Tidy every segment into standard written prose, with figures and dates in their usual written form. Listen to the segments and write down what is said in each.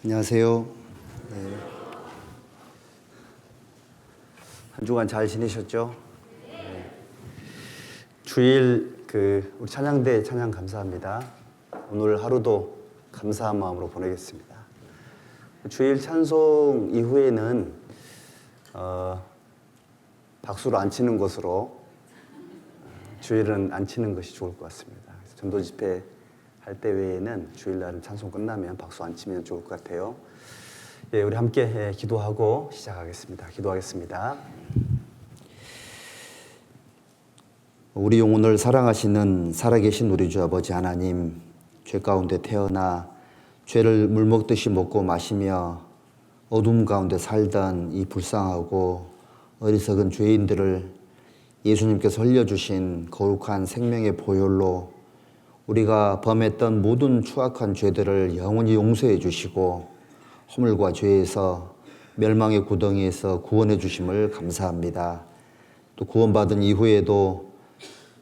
안녕하세요. 한 주간 잘 지내셨죠? 주일 우리 찬양대 찬양 감사합니다. 오늘 하루도 감사한 마음으로 보내겠습니다. 주일 찬송 이후에는 박수를 안 치는 것으로 주일은 안 치는 것이 좋을 것 같습니다. 그래서 전도 집회 할 때 외에는 주일날은 찬송 끝나면 박수 안 치면 좋을 것 같아요. 예, 우리 함께 기도하고 시작하겠습니다. 기도하겠습니다. 우리 영혼을 사랑하시는 살아계신 우리 주 아버지 하나님, 죄 가운데 태어나 죄를 물 먹듯이 먹고 마시며 어둠 가운데 살던 이 불쌍하고 어리석은 죄인들을 예수님께서 흘려주신 거룩한 생명의 보혈로 우리가 범했던 모든 추악한 죄들을 영원히 용서해 주시고 허물과 죄에서 멸망의 구덩이에서 구원해 주심을 감사합니다. 또 구원받은 이후에도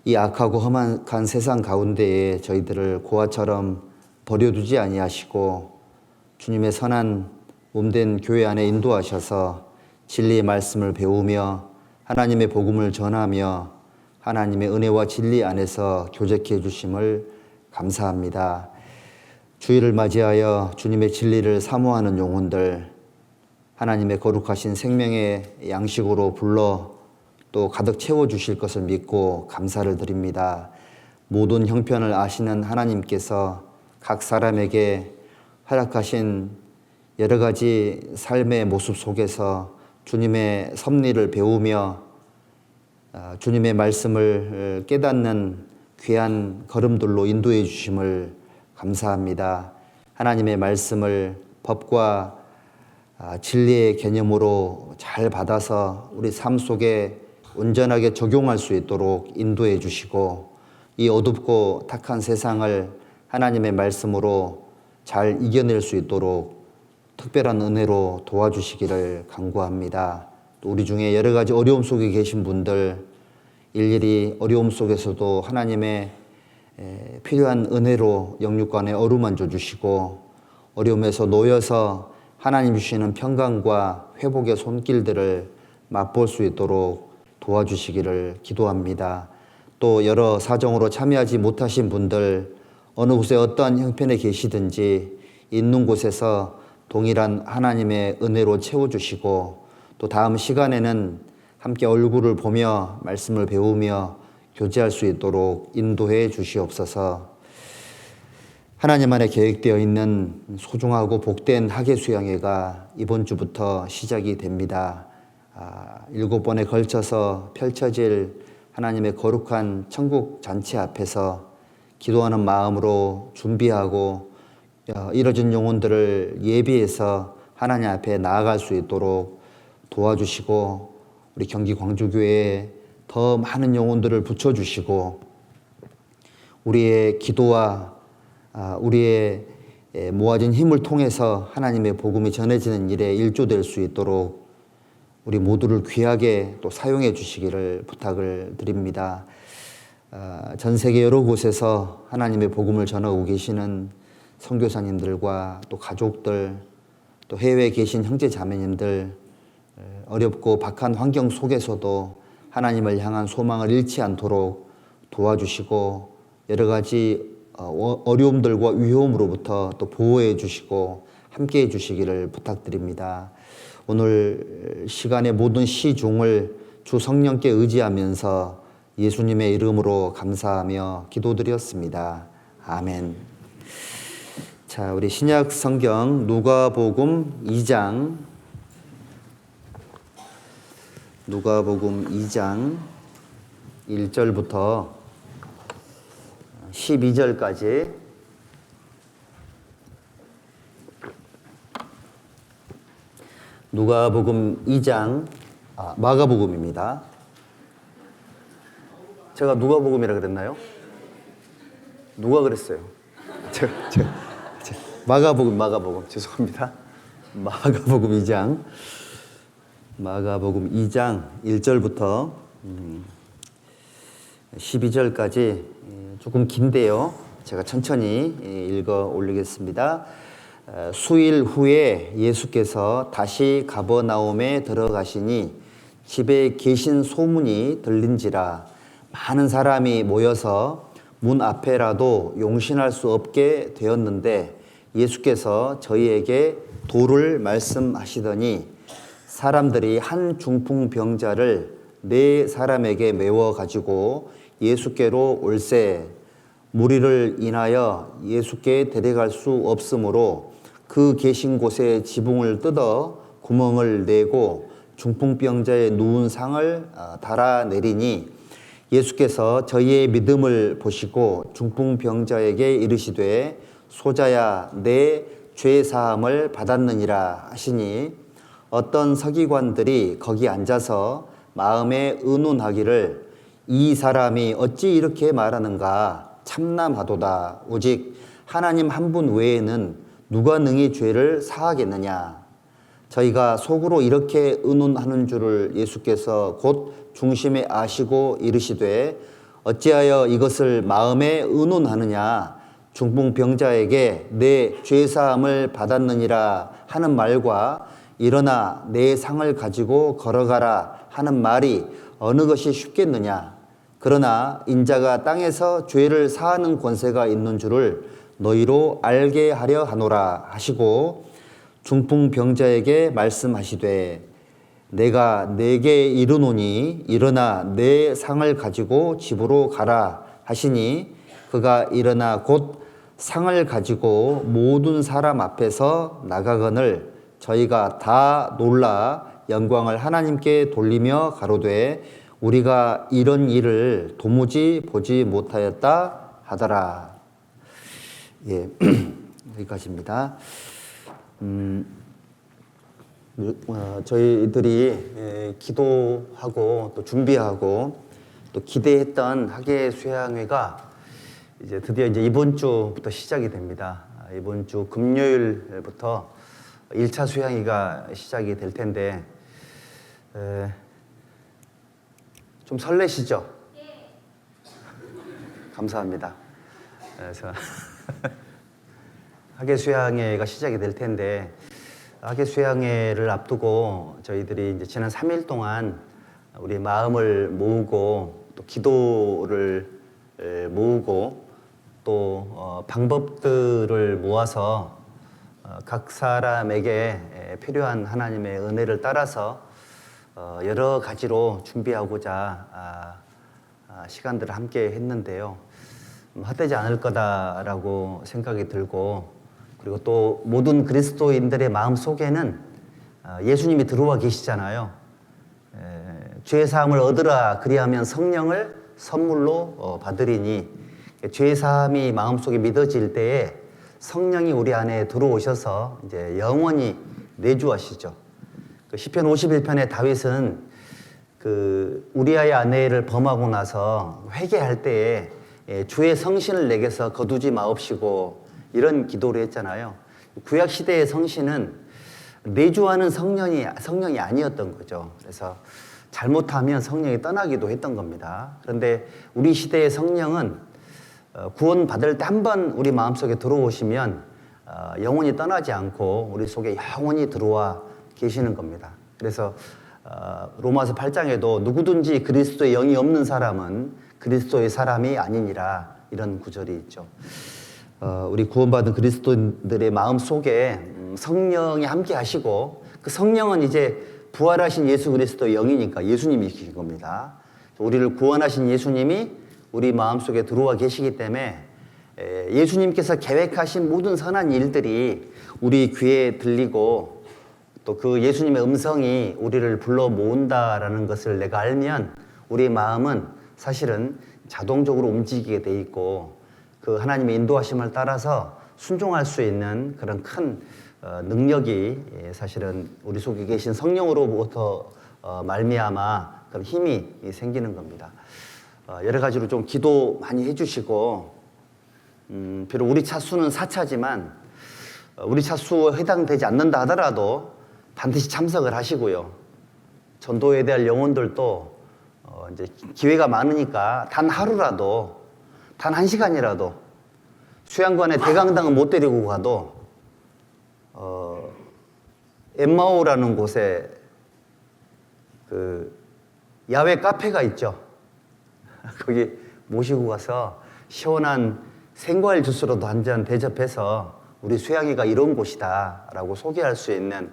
이 악하고 험악한 세상 가운데에 저희들을 고아처럼 버려두지 아니하시고 주님의 선한 몸된 교회 안에 인도하셔서 진리의 말씀을 배우며 하나님의 복음을 전하며 하나님의 은혜와 진리 안에서 교제케 해주심을 감사합니다. 주일을 맞이하여 주님의 진리를 사모하는 영혼들, 하나님의 거룩하신 생명의 양식으로 불러 또 가득 채워주실 것을 믿고 감사를 드립니다. 모든 형편을 아시는 하나님께서 각 사람에게 허락하신 여러 가지 삶의 모습 속에서 주님의 섭리를 배우며 주님의 말씀을 깨닫는 귀한 걸음들로 인도해 주심을 감사합니다. 하나님의 말씀을 법과 진리의 개념으로 잘 받아서 우리 삶 속에 온전하게 적용할 수 있도록 인도해 주시고 이 어둡고 탁한 세상을 하나님의 말씀으로 잘 이겨낼 수 있도록 특별한 은혜로 도와주시기를 간구합니다. 또 우리 중에 여러 가지 어려움 속에 계신 분들 일일이 어려움 속에서도 하나님의 필요한 은혜로 영육간에 어루만져 주시고 어려움에서 놓여서 하나님 주시는 평강과 회복의 손길들을 맛볼 수 있도록 도와주시기를 기도합니다. 또 여러 사정으로 참여하지 못하신 분들 어느 곳에 어떠한 형편에 계시든지 있는 곳에서 동일한 하나님의 은혜로 채워주시고 또 다음 시간에는 함께 얼굴을 보며 말씀을 배우며 교제할 수 있도록 인도해 주시옵소서. 하나님 안에 계획되어 있는 소중하고 복된 학예 수양회가 이번 주부터 시작이 됩니다. 7번에 걸쳐서 펼쳐질 하나님의 거룩한 천국 잔치 앞에서 기도하는 마음으로 준비하고 이뤄진 영혼들을 예비해서 하나님 앞에 나아갈 수 있도록 도와주시고 우리 경기 광주교회에 더 많은 영혼들을 붙여주시고 우리의 기도와 우리의 모아진 힘을 통해서 하나님의 복음이 전해지는 일에 일조될 수 있도록 우리 모두를 귀하게 또 사용해 주시기를 부탁을 드립니다. 전 세계 여러 곳에서 하나님의 복음을 전하고 계시는 선교사님들과 또 가족들 또 해외에 계신 형제 자매님들 어렵고 박한 환경 속에서도 하나님을 향한 소망을 잃지 않도록 도와주시고 여러 가지 어려움들과 위험으로부터 또 보호해 주시고 함께 해 주시기를 부탁드립니다. 오늘 시간의 모든 시중을 주 성령께 의지하면서 예수님의 이름으로 감사하며 기도드렸습니다. 아멘. 자, 우리 신약 성경 누가복음 2장 1절부터 12절까지 누가복음 2장 마가복음입니다. 제가 누가복음이라 그랬나요? 누가 그랬어요? 마가복음 죄송합니다. 마가복음 2장 1절부터 12절까지 조금 긴데요. 제가 천천히 읽어 올리겠습니다. 수일 후에 예수께서 다시 가버나움에 들어가시니 집에 계신 소문이 들린지라 많은 사람이 모여서 문 앞에라도 용신할 수 없게 되었는데 예수께서 저희에게 도를 말씀하시더니 사람들이 한 중풍병자를 4사람에게 메워 가지고 예수께로 올세 무리를 인하여 예수께 데려갈 수 없으므로 그 계신 곳에 지붕을 뜯어 구멍을 내고 중풍병자의 누운 상을 달아내리니 예수께서 저희의 믿음을 보시고 중풍병자에게 이르시되 소자야 내 죄 사함을 받았느니라 하시니 어떤 서기관들이 거기 앉아서 마음에 의논하기를 이 사람이 어찌 이렇게 말하는가 참남하도다 오직 하나님 한 분 외에는 누가 능히 죄를 사하겠느냐. 저희가 속으로 이렇게 의논하는 줄을 예수께서 곧 중심에 아시고 이르시되 어찌하여 이것을 마음에 의논하느냐. 중풍병자에게 내 죄사함을 받았느니라 하는 말과 일어나 내 상을 가지고 걸어가라 하는 말이 어느 것이 쉽겠느냐. 그러나 인자가 땅에서 죄를 사하는 권세가 있는 줄을 너희로 알게 하려 하노라 하시고 중풍병자에게 말씀하시되 내가 네게 이르노니 일어나 내 상을 가지고 집으로 가라 하시니 그가 일어나 곧 상을 가지고 모든 사람 앞에서 나가거늘 저희가 다 놀라 영광을 하나님께 돌리며 가로되 우리가 이런 일을 도무지 보지 못하였다 하더라. 예, 여기까지입니다. 저희들이 기도하고 또 준비하고 또 기대했던 학예 수양회가 이제 드디어 이번 주부터 시작이 됩니다. 이번 주 금요일부터 1차 수양회가 시작이 될 텐데 좀 설레시죠? 네. 감사합니다. 그래서 학예 수양회가 시작이 될 텐데 학예 수양회를 앞두고 저희들이 이제 지난 3일 동안 우리 마음을 모으고 또 기도를 모으고 또 방법들을 모아서 각 사람에게 필요한 하나님의 은혜를 따라서 여러 가지로 준비하고자 시간들을 함께 했는데요. 헛되지 않을 거다라고 생각이 들고 그리고 또 모든 그리스도인들의 마음 속에는 예수님이 들어와 계시잖아요. 죄 사함을 얻으라 그리하면 성령을 선물로 받으리니 죄 사함이 마음속에 믿어질 때에 성령이 우리 안에 들어오셔서 이제 영원히 내주하시죠. 그 시편 51편의 다윗은 그 우리아의 아내를 범하고 나서 회개할 때에 주의 성신을 내게서 거두지 마옵시고 이런 기도를 했잖아요. 구약 시대의 성신은 내주하는 성령이 아니었던 거죠. 그래서 잘못하면 성령이 떠나기도 했던 겁니다. 그런데 우리 시대의 성령은 구원 받을 때 한 번 우리 마음속에 들어오시면 영원히 떠나지 않고 우리 속에 영원히 들어와 계시는 겁니다. 그래서 로마서 8장에도 누구든지 그리스도의 영이 없는 사람은 그리스도의 사람이 아니니라 이런 구절이 있죠. 우리 구원받은 그리스도인들의 마음 속에 성령이 함께 하시고 그 성령은 이제 부활하신 예수 그리스도의 영이니까 예수님이 계신 겁니다. 우리를 구원하신 예수님이 우리 마음속에 들어와 계시기 때문에 예수님께서 계획하신 모든 선한 일들이 우리 귀에 들리고 또 그 예수님의 음성이 우리를 불러 모은다라는 것을 내가 알면 우리 마음은 사실은 자동적으로 움직이게 돼 있고 그 하나님의 인도하심을 따라서 순종할 수 있는 그런 큰 능력이 사실은 우리 속에 계신 성령으로부터 말미암아 그런 힘이 생기는 겁니다. 여러 가지로 좀 기도 많이 해주시고 비록 우리 차수는 4차지만 우리 차수에 해당되지 않는다 하더라도 반드시 참석을 하시고요. 전도에 대한 영혼들도 이제 기회가 많으니까 단 하루라도 단 1시간이라도 수양관에 대강당은 못 데리고 가도 엠마오라는 곳에 그 야외 카페가 있죠. 거기 모시고 가서 시원한 생과일 주스로도 한 잔 대접해서 우리 수양이가 이런 곳이다 라고 소개할 수 있는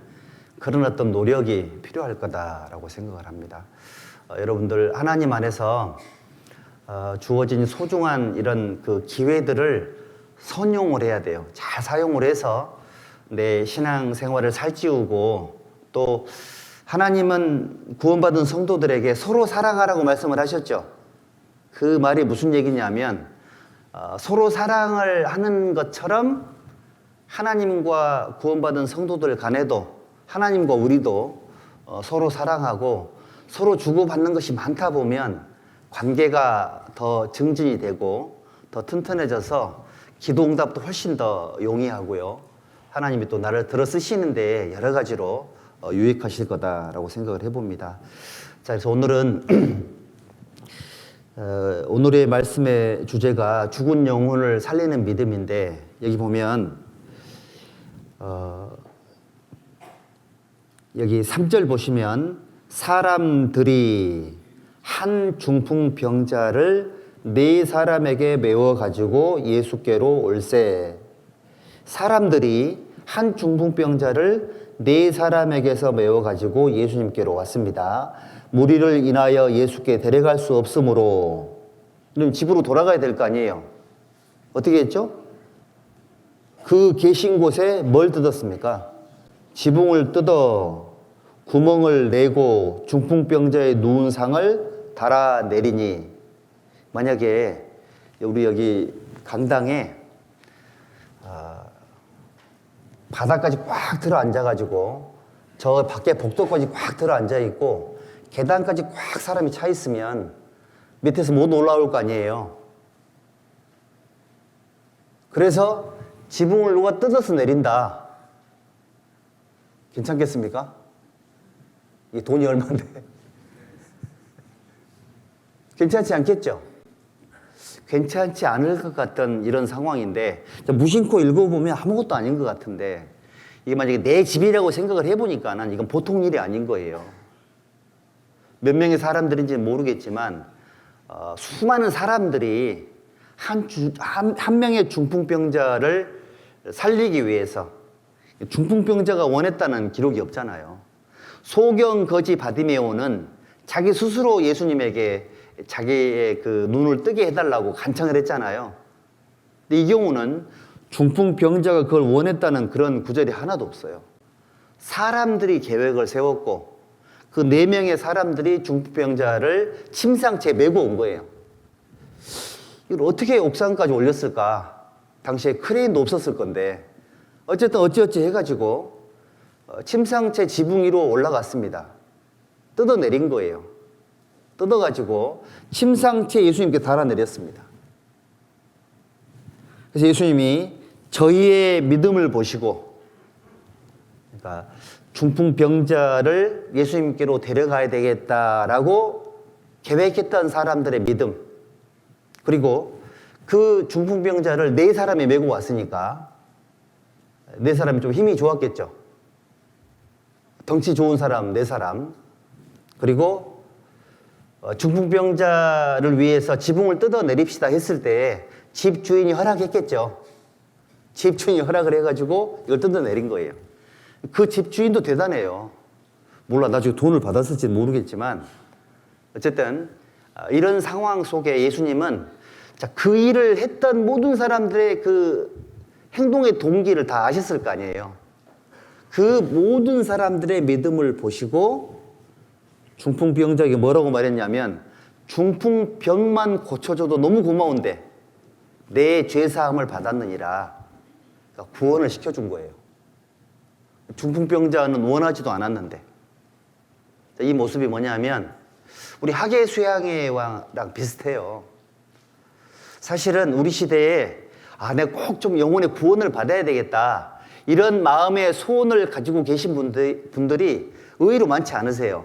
그런 어떤 노력이 필요할 거다라고 생각을 합니다. 여러분들 하나님 안에서 주어진 소중한 이런 그 기회들을 선용을 해야 돼요. 잘 사용을 해서 내 신앙 생활을 살찌우고, 또 하나님은 구원받은 성도들에게 서로 사랑하라고 말씀을 하셨죠. 그 말이 무슨 얘기냐면 서로 사랑을 하는 것처럼 하나님과 구원받은 성도들 간에도 하나님과 우리도 서로 사랑하고 서로 주고받는 것이 많다 보면 관계가 더 증진이 되고 더 튼튼해져서 기도 응답도 훨씬 더 용이하고요. 하나님이 또 나를 들어 쓰시는데 여러 가지로 유익하실 거다라고 생각을 해봅니다. 자, 그래서 오늘은 오늘의 말씀의 주제가 죽은 영혼을 살리는 믿음인데, 여기 보면 여기 3절 보시면 사람들이 한 중풍병자를 네 사람에게 메워 가지고 예수께로 올세. 사람들이 한 중풍병자를 네 사람에게서 메워 가지고 예수님께로 왔습니다. 무리를 인하여 예수께 데려갈 수 없으므로, 그럼 집으로 돌아가야 될 거 아니에요. 어떻게 했죠? 그 계신 곳에 뭘 뜯었습니까? 지붕을 뜯어 구멍을 내고 중풍병자의 누운 상을 달아내리니, 만약에 우리 여기 강당에 바닥까지 꽉 들어 앉아가지고 저 밖에 복도까지 꽉 들어 앉아있고 계단까지 꽉 사람이 차 있으면 밑에서 못 올라올 거 아니에요. 그래서 지붕을 누가 뜯어서 내린다. 괜찮겠습니까? 이게 돈이 얼마인데? 괜찮지 않겠죠? 괜찮지 않을 것 같던 이런 상황인데, 무심코 읽어보면 아무것도 아닌 것 같은데, 이게 만약에 내 집이라고 생각을 해보니까는 이건 보통 일이 아닌 거예요. 몇 명의 사람들인지는 모르겠지만 수많은 사람들이 한 명의 중풍병자를 살리기 위해서, 중풍병자가 원했다는 기록이 없잖아요. 소경 거지 바디메오는 자기 스스로 예수님에게 자기의 그 눈을 뜨게 해달라고 간청을 했잖아요. 근데 이 경우는 중풍병자가 그걸 원했다는 그런 구절이 하나도 없어요. 사람들이 계획을 세웠고 그 4명의 사람들이 중풍병자를 침상체에 메고 온 거예요. 이걸 어떻게 옥상까지 올렸을까? 당시에 크레인도 없었을 건데 어쨌든 어찌어찌 해가지고 침상체 지붕 위로 올라갔습니다. 뜯어내린 거예요. 뜯어가지고 침상체에 예수님께 달아내렸습니다. 그래서 예수님이 저희의 믿음을 보시고, 그러니까 중풍병자를 예수님께로 데려가야 되겠다라고 계획했던 사람들의 믿음, 그리고 그 중풍병자를 4사람이 메고 왔으니까 4사람이 좀 힘이 좋았겠죠. 덩치 좋은 사람 4사람, 그리고 중풍병자를 위해서 지붕을 뜯어내립시다 했을 때 집 주인이 허락했겠죠. 집 주인이 허락을 해가지고 이걸 뜯어내린 거예요. 그 집 주인도 대단해요. 몰라, 나중에 돈을 받았을지는 모르겠지만 어쨌든 이런 상황 속에 예수님은 그 일을 했던 모든 사람들의 그 행동의 동기를 다 아셨을 거 아니에요. 그 모든 사람들의 믿음을 보시고 중풍병자에게 뭐라고 말했냐면, 중풍병만 고쳐줘도 너무 고마운데 내 죄사함을 받았느니라. 그러니까 구원을 시켜준 거예요. 중풍병자는 원하지도 않았는데. 이 모습이 뭐냐면 우리 학예수양회랑 비슷해요. 사실은 우리 시대에 내가 꼭 좀 영혼의 구원을 받아야 되겠다, 이런 마음의 소원을 가지고 계신 분들이 의외로 많지 않으세요.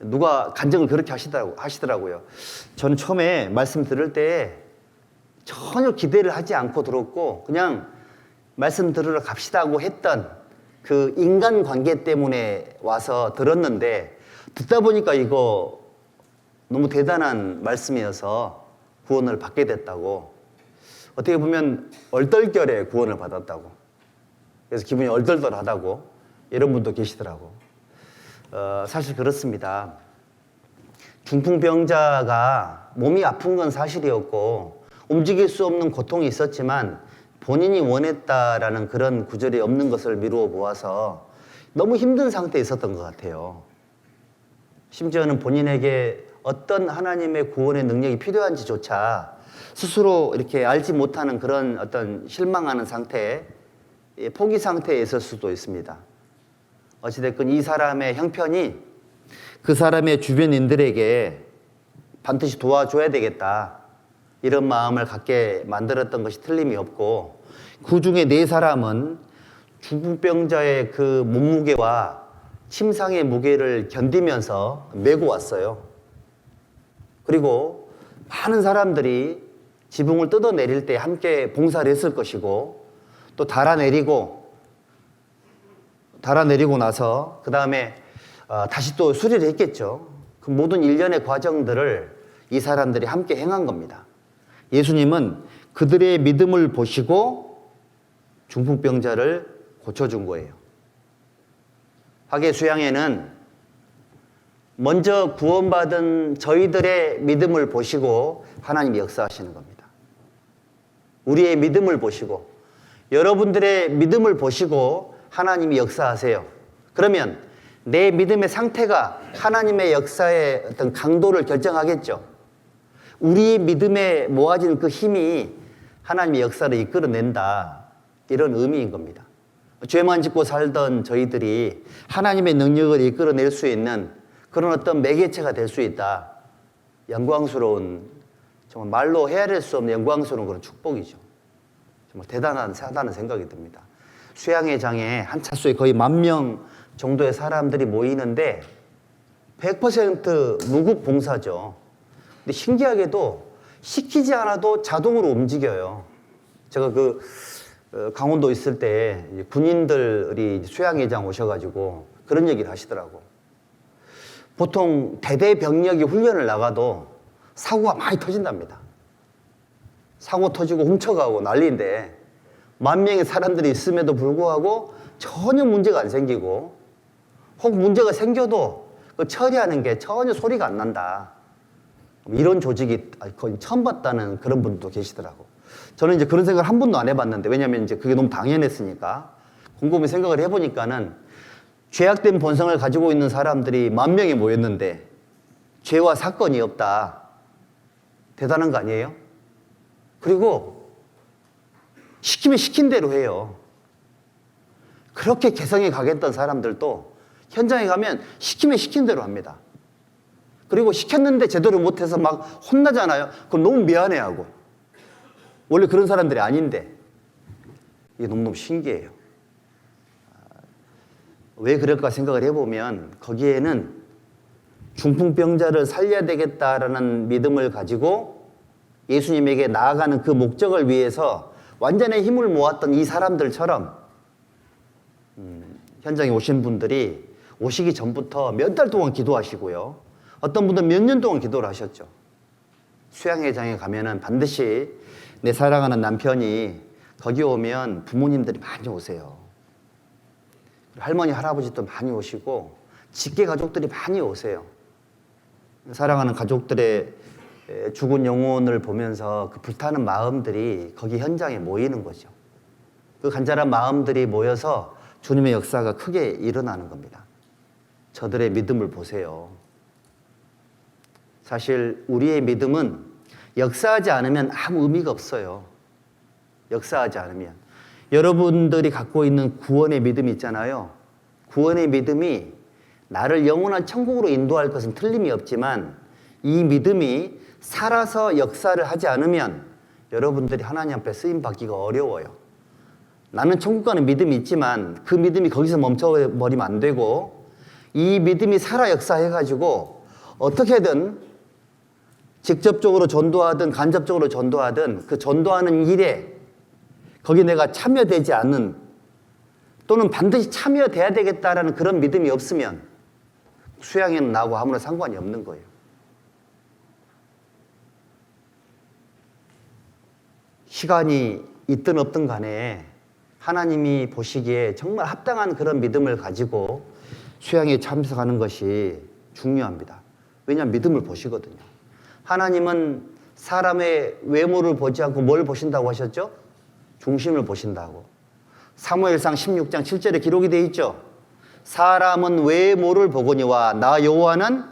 누가 간증을 그렇게 하시더라고요. 저는 처음에 말씀 들을 때 전혀 기대를 하지 않고 들었고 그냥 말씀 들으러 갑시다고 했던 그 인간관계 때문에 와서 들었는데 듣다 보니까 이거 너무 대단한 말씀이어서 구원을 받게 됐다고, 어떻게 보면 얼떨결에 구원을 받았다고, 그래서 기분이 얼떨떨하다고 이런 분도 계시더라고. 사실 그렇습니다. 중풍병자가 몸이 아픈 건 사실이었고 움직일 수 없는 고통이 있었지만 본인이 원했다라는 그런 구절이 없는 것을 미루어 보아서 너무 힘든 상태에 있었던 것 같아요. 심지어는 본인에게 어떤 하나님의 구원의 능력이 필요한지조차 스스로 이렇게 알지 못하는 그런 어떤 실망하는 상태, 포기 상태에 있을 수도 있습니다. 어찌됐건 이 사람의 형편이 그 사람의 주변인들에게 반드시 도와줘야 되겠다, 이런 마음을 갖게 만들었던 것이 틀림이 없고, 그 중에 4사람은 중풍병자의 그 몸무게와 침상의 무게를 견디면서 메고 왔어요. 그리고 많은 사람들이 지붕을 뜯어내릴 때 함께 봉사를 했을 것이고, 또 달아내리고 나서 그 다음에 다시 또 수리를 했겠죠. 그 모든 일련의 과정들을 이 사람들이 함께 행한 겁니다. 예수님은 그들의 믿음을 보시고 중풍병자를 고쳐준 거예요. 하계수양에는 먼저 구원받은 저희들의 믿음을 보시고 하나님이 역사하시는 겁니다. 우리의 믿음을 보시고, 여러분들의 믿음을 보시고 하나님이 역사하세요. 그러면 내 믿음의 상태가 하나님의 역사의 어떤 강도를 결정하겠죠. 우리 믿음에 모아진 그 힘이 하나님의 역사를 이끌어낸다, 이런 의미인 겁니다. 죄만 짓고 살던 저희들이 하나님의 능력을 이끌어낼 수 있는 그런 어떤 매개체가 될 수 있다. 영광스러운, 정말 말로 헤아릴 수 없는 영광스러운 그런 축복이죠. 정말 대단하다는 생각이 듭니다. 수양회장에 한 차수에 거의 10,000명 정도의 사람들이 모이는데 100% 무급 봉사죠. 근데 신기하게도 시키지 않아도 자동으로 움직여요. 제가 강원도 있을 때 군인들이 수양회장 오셔가지고 그런 얘기를 하시더라고. 보통 대대병력이 훈련을 나가도 사고가 많이 터진답니다. 사고 터지고 훔쳐가고 난리인데 10,000명의 사람들이 있음에도 불구하고 전혀 문제가 안 생기고, 혹 문제가 생겨도 그 처리하는 게 전혀 소리가 안 난다, 이런 조직이 거의 처음 봤다는 그런 분도 계시더라고. 저는 이제 그런 생각을 한 번도 안 해봤는데, 왜냐면 이제 그게 너무 당연했으니까. 곰곰이 생각을 해보니까는 죄악된 본성을 가지고 있는 사람들이 10,000명이 모였는데 죄와 사건이 없다. 대단한 거 아니에요? 그리고 시키면 시킨 대로 해요. 그렇게 개성에 강했던 사람들도 현장에 가면 시키면 시킨 대로 합니다. 그리고 시켰는데 제대로 못해서 막 혼나잖아요. 그럼 너무 미안해하고. 원래 그런 사람들이 아닌데. 이게 너무너무 신기해요. 왜 그럴까 생각을 해보면 거기에는 중풍병자를 살려야 되겠다라는 믿음을 가지고 예수님에게 나아가는 그 목적을 위해서 완전히 힘을 모았던 이 사람들처럼 현장에 오신 분들이 오시기 전부터 몇 달 동안 기도하시고요. 어떤 분들은 몇 년 동안 기도를 하셨죠. 수양회장에 가면은 반드시 내 사랑하는 남편이 거기 오면 부모님들이 많이 오세요. 할머니, 할아버지도 많이 오시고 직계 가족들이 많이 오세요. 사랑하는 가족들의 죽은 영혼을 보면서 그 불타는 마음들이 거기 현장에 모이는 거죠. 그 간절한 마음들이 모여서 주님의 역사가 크게 일어나는 겁니다. 저들의 믿음을 보세요. 사실 우리의 믿음은 역사하지 않으면 아무 의미가 없어요. 역사하지 않으면. 여러분들이 갖고 있는 구원의 믿음이 있잖아요. 구원의 믿음이 나를 영원한 천국으로 인도할 것은 틀림이 없지만 이 믿음이 살아서 역사를 하지 않으면 여러분들이 하나님 앞에 쓰임받기가 어려워요. 나는 천국 가는 믿음이 있지만 그 믿음이 거기서 멈춰버리면 안 되고, 이 믿음이 살아 역사해가지고 어떻게든 직접적으로 전도하든 간접적으로 전도하든 그 전도하는 일에 거기 내가 참여되지 않는 또는 반드시 참여돼야 되겠다라는 그런 믿음이 없으면 수양회는 나하고 아무런 상관이 없는 거예요. 시간이 있든 없든 간에 하나님이 보시기에 정말 합당한 그런 믿음을 가지고 수양회에 참석하는 것이 중요합니다. 왜냐하면 믿음을 보시거든요. 하나님은 사람의 외모를 보지 않고 뭘 보신다고 하셨죠? 중심을 보신다고. 사무엘상 16장 7절에 기록이 되어 있죠. 사람은 외모를 보거니와 나 여호와는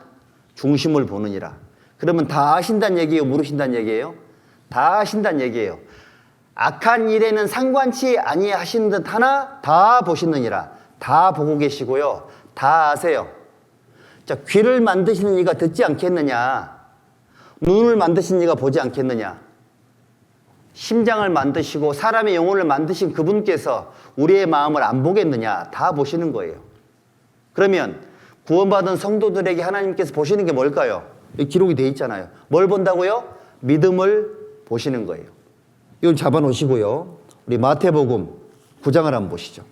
중심을 보느니라. 그러면 다 아신다는 얘기예요? 모르신다는 얘기예요? 다 아신다는 얘기예요. 악한 일에는 상관치 아니하신 듯 하나 다 보시느니라. 다 보고 계시고요. 다 아세요. 자, 귀를 만드시는 이가 듣지 않겠느냐? 눈을 만드신 이가 보지 않겠느냐? 심장을 만드시고 사람의 영혼을 만드신 그분께서 우리의 마음을 안 보겠느냐? 다 보시는 거예요. 그러면 구원받은 성도들에게 하나님께서 보시는 게 뭘까요? 기록이 되어 있잖아요. 뭘 본다고요? 믿음을 보시는 거예요. 이건 잡아놓으시고요. 우리 마태복음 9장을 한번 보시죠.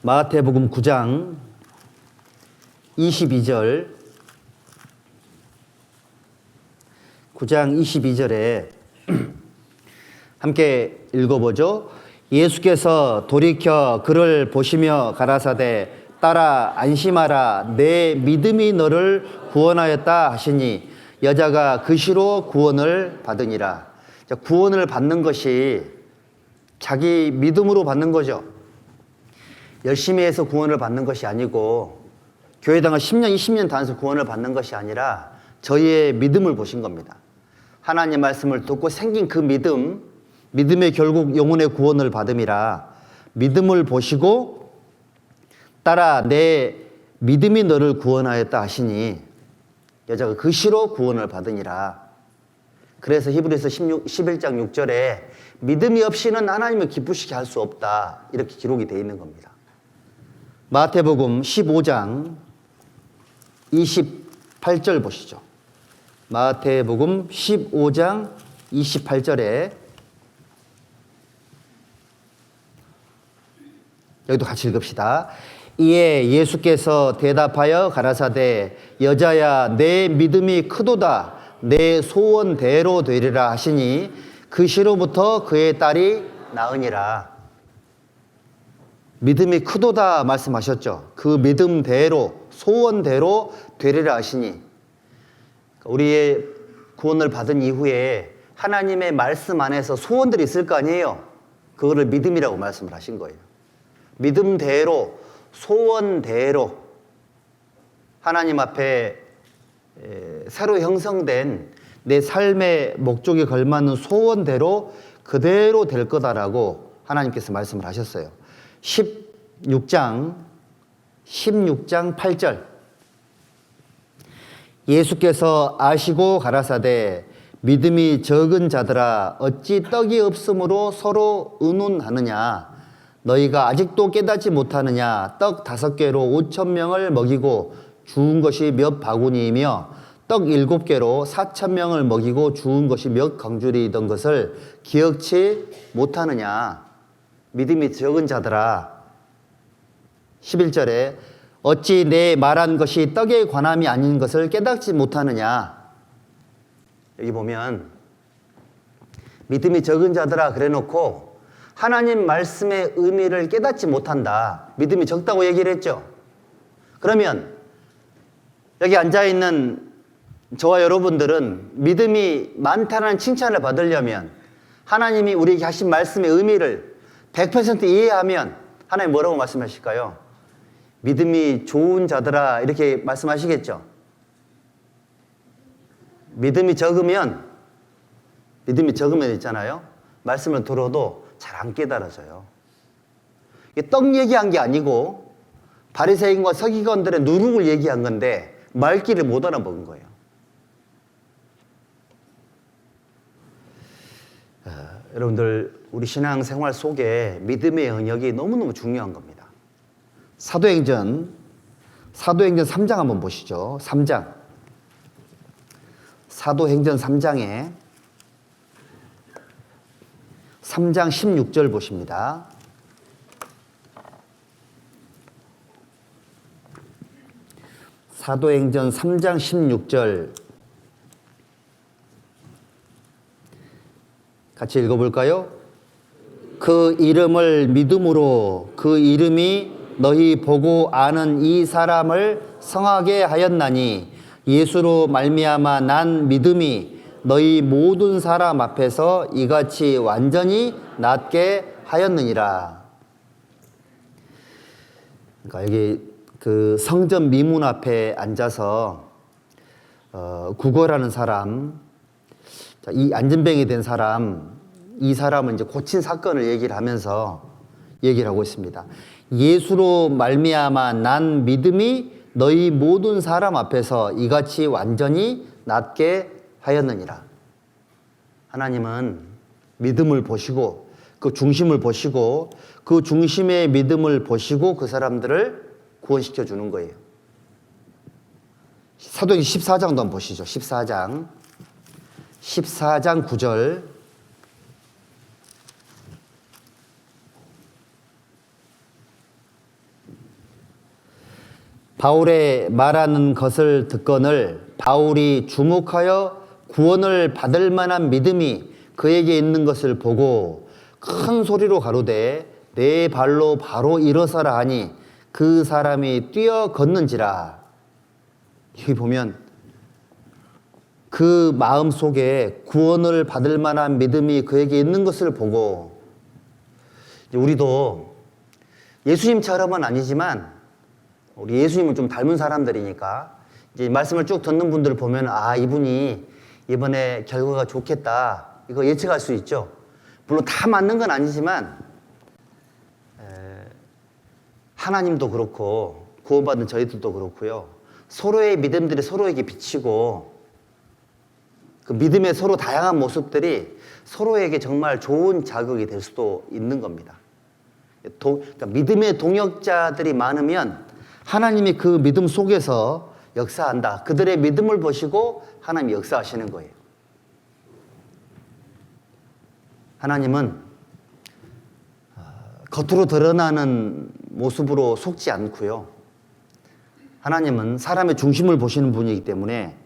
마태복음 9장 22절 9장 22절에 함께 읽어보죠. 예수께서 돌이켜 그를 보시며 가라사대 따라 안심하라 내 믿음이 너를 구원하였다 하시니 여자가 그 시로 구원을 받으니라. 자, 구원을 받는 것이 자기 믿음으로 받는 거죠. 열심히 해서 구원을 받는 것이 아니고 교회당을 10년 20년 다녀서 구원을 받는 것이 아니라 저희의 믿음을 보신 겁니다. 하나님 말씀을 듣고 생긴 그 믿음의 결국 영혼의 구원을 받음이라. 믿음을 보시고 따라 내 믿음이 너를 구원하였다 하시니 여자가 그 시로 구원을 받으니라. 그래서 히브리서 11장 6절에 믿음이 없이는 하나님을 기쁘시게 할 수 없다 이렇게 기록이 되어 있는 겁니다. 마태복음 15장 28절 보시죠. 마태복음 15장 28절에 여기도 같이 읽읍시다. 이에 예수께서 대답하여 가라사대 여자야 내 믿음이 크도다 내 소원대로 되리라 하시니 그 시로부터 그의 딸이 나으니라. 믿음이 크도다 말씀하셨죠. 그 믿음대로 소원대로 되리라 하시니 우리의 구원을 받은 이후에 하나님의 말씀 안에서 소원들이 있을 거 아니에요. 그거를 믿음이라고 말씀을 하신 거예요. 믿음대로 소원대로 하나님 앞에 새로 형성된 내 삶의 목적에 걸맞는 소원대로 그대로 될 거다라고 하나님께서 말씀을 하셨어요. 16장 8절 예수께서 아시고 가라사대 믿음이 적은 자들아 어찌 떡이 없으므로 서로 의논하느냐 너희가 아직도 깨닫지 못하느냐 떡 5개로 5,000명을 먹이고 주운 것이 몇 바구니이며 떡 7개로 4,000명을 먹이고 주운 것이 몇 강줄이던 것을 기억치 못하느냐. 믿음이 적은 자들아. 11절에 어찌 내 말한 것이 떡에 관함이 아닌 것을 깨닫지 못하느냐. 여기 보면 믿음이 적은 자들아 그래 놓고 하나님 말씀의 의미를 깨닫지 못한다. 믿음이 적다고 얘기를 했죠. 그러면 여기 앉아있는 저와 여러분들은 믿음이 많다는 칭찬을 받으려면 하나님이 우리에게 하신 말씀의 의미를 100% 이해하면 하나님 뭐라고 말씀하실까요? 믿음이 좋은 자들아 이렇게 말씀하시겠죠. 믿음이 적으면 있잖아요. 말씀을 들어도 잘 안 깨달아져요. 이게 떡 얘기한 게 아니고 바리새인과 서기관들의 누룩을 얘기한 건데 말귀를 못 알아먹은 거예요. 여러분들 우리 신앙생활 속에 믿음의 영역이 너무너무 중요한 겁니다. 사도행전 3장 한번 보시죠. 3장 사도행전 3장 16절 보십니다. 사도행전 3장 16절 같이 읽어볼까요? 그 이름을 믿음으로 그 이름이 너희 보고 아는 이 사람을 성하게 하였나니 예수로 말미암아 난 믿음이 너희 모든 사람 앞에서 이같이 완전히 낫게 하였느니라. 그러니까 여기 그 성전 미문 앞에 앉아서 구걸하는 사람, 이 안전병이 된 사람, 이 사람은 이제 고친 사건을 얘기를 하면서 얘기를 하고 있습니다. 예수로 말미암아 난 믿음이 너희 모든 사람 앞에서 이같이 완전히 낫게 하였느니라. 하나님은 믿음을 보시고 그 중심을 보시고 그 중심의 믿음을 보시고 그 사람들을 구원시켜 주는 거예요. 사도행전 14장도 한번 보시죠. 14장 9절 바울의 말하는 것을 듣거늘 바울이 주목하여 구원을 받을 만한 믿음이 그에게 있는 것을 보고 큰 소리로 가로되 내 발로 바로 일어서라 하니 그 사람이 뛰어 걷는지라. 여기 보면 그 마음 속에 구원을 받을 만한 믿음이 그에게 있는 것을 보고, 우리도 예수님처럼은 아니지만 우리 예수님을 좀 닮은 사람들이니까 이제 말씀을 쭉 듣는 분들을 보면 아, 이분이 이번에 결과가 좋겠다, 이거 예측할 수 있죠. 물론 다 맞는 건 아니지만 하나님도 그렇고 구원받은 저희들도 그렇고요, 서로의 믿음들이 서로에게 비치고 그 믿음의 서로 다양한 모습들이 서로에게 정말 좋은 자극이 될 수도 있는 겁니다. 그러니까 믿음의 동역자들이 많으면 하나님이 그 믿음 속에서 역사한다. 그들의 믿음을 보시고 하나님이 역사하시는 거예요. 하나님은 겉으로 드러나는 모습으로 속지 않고요, 하나님은 사람의 중심을 보시는 분이기 때문에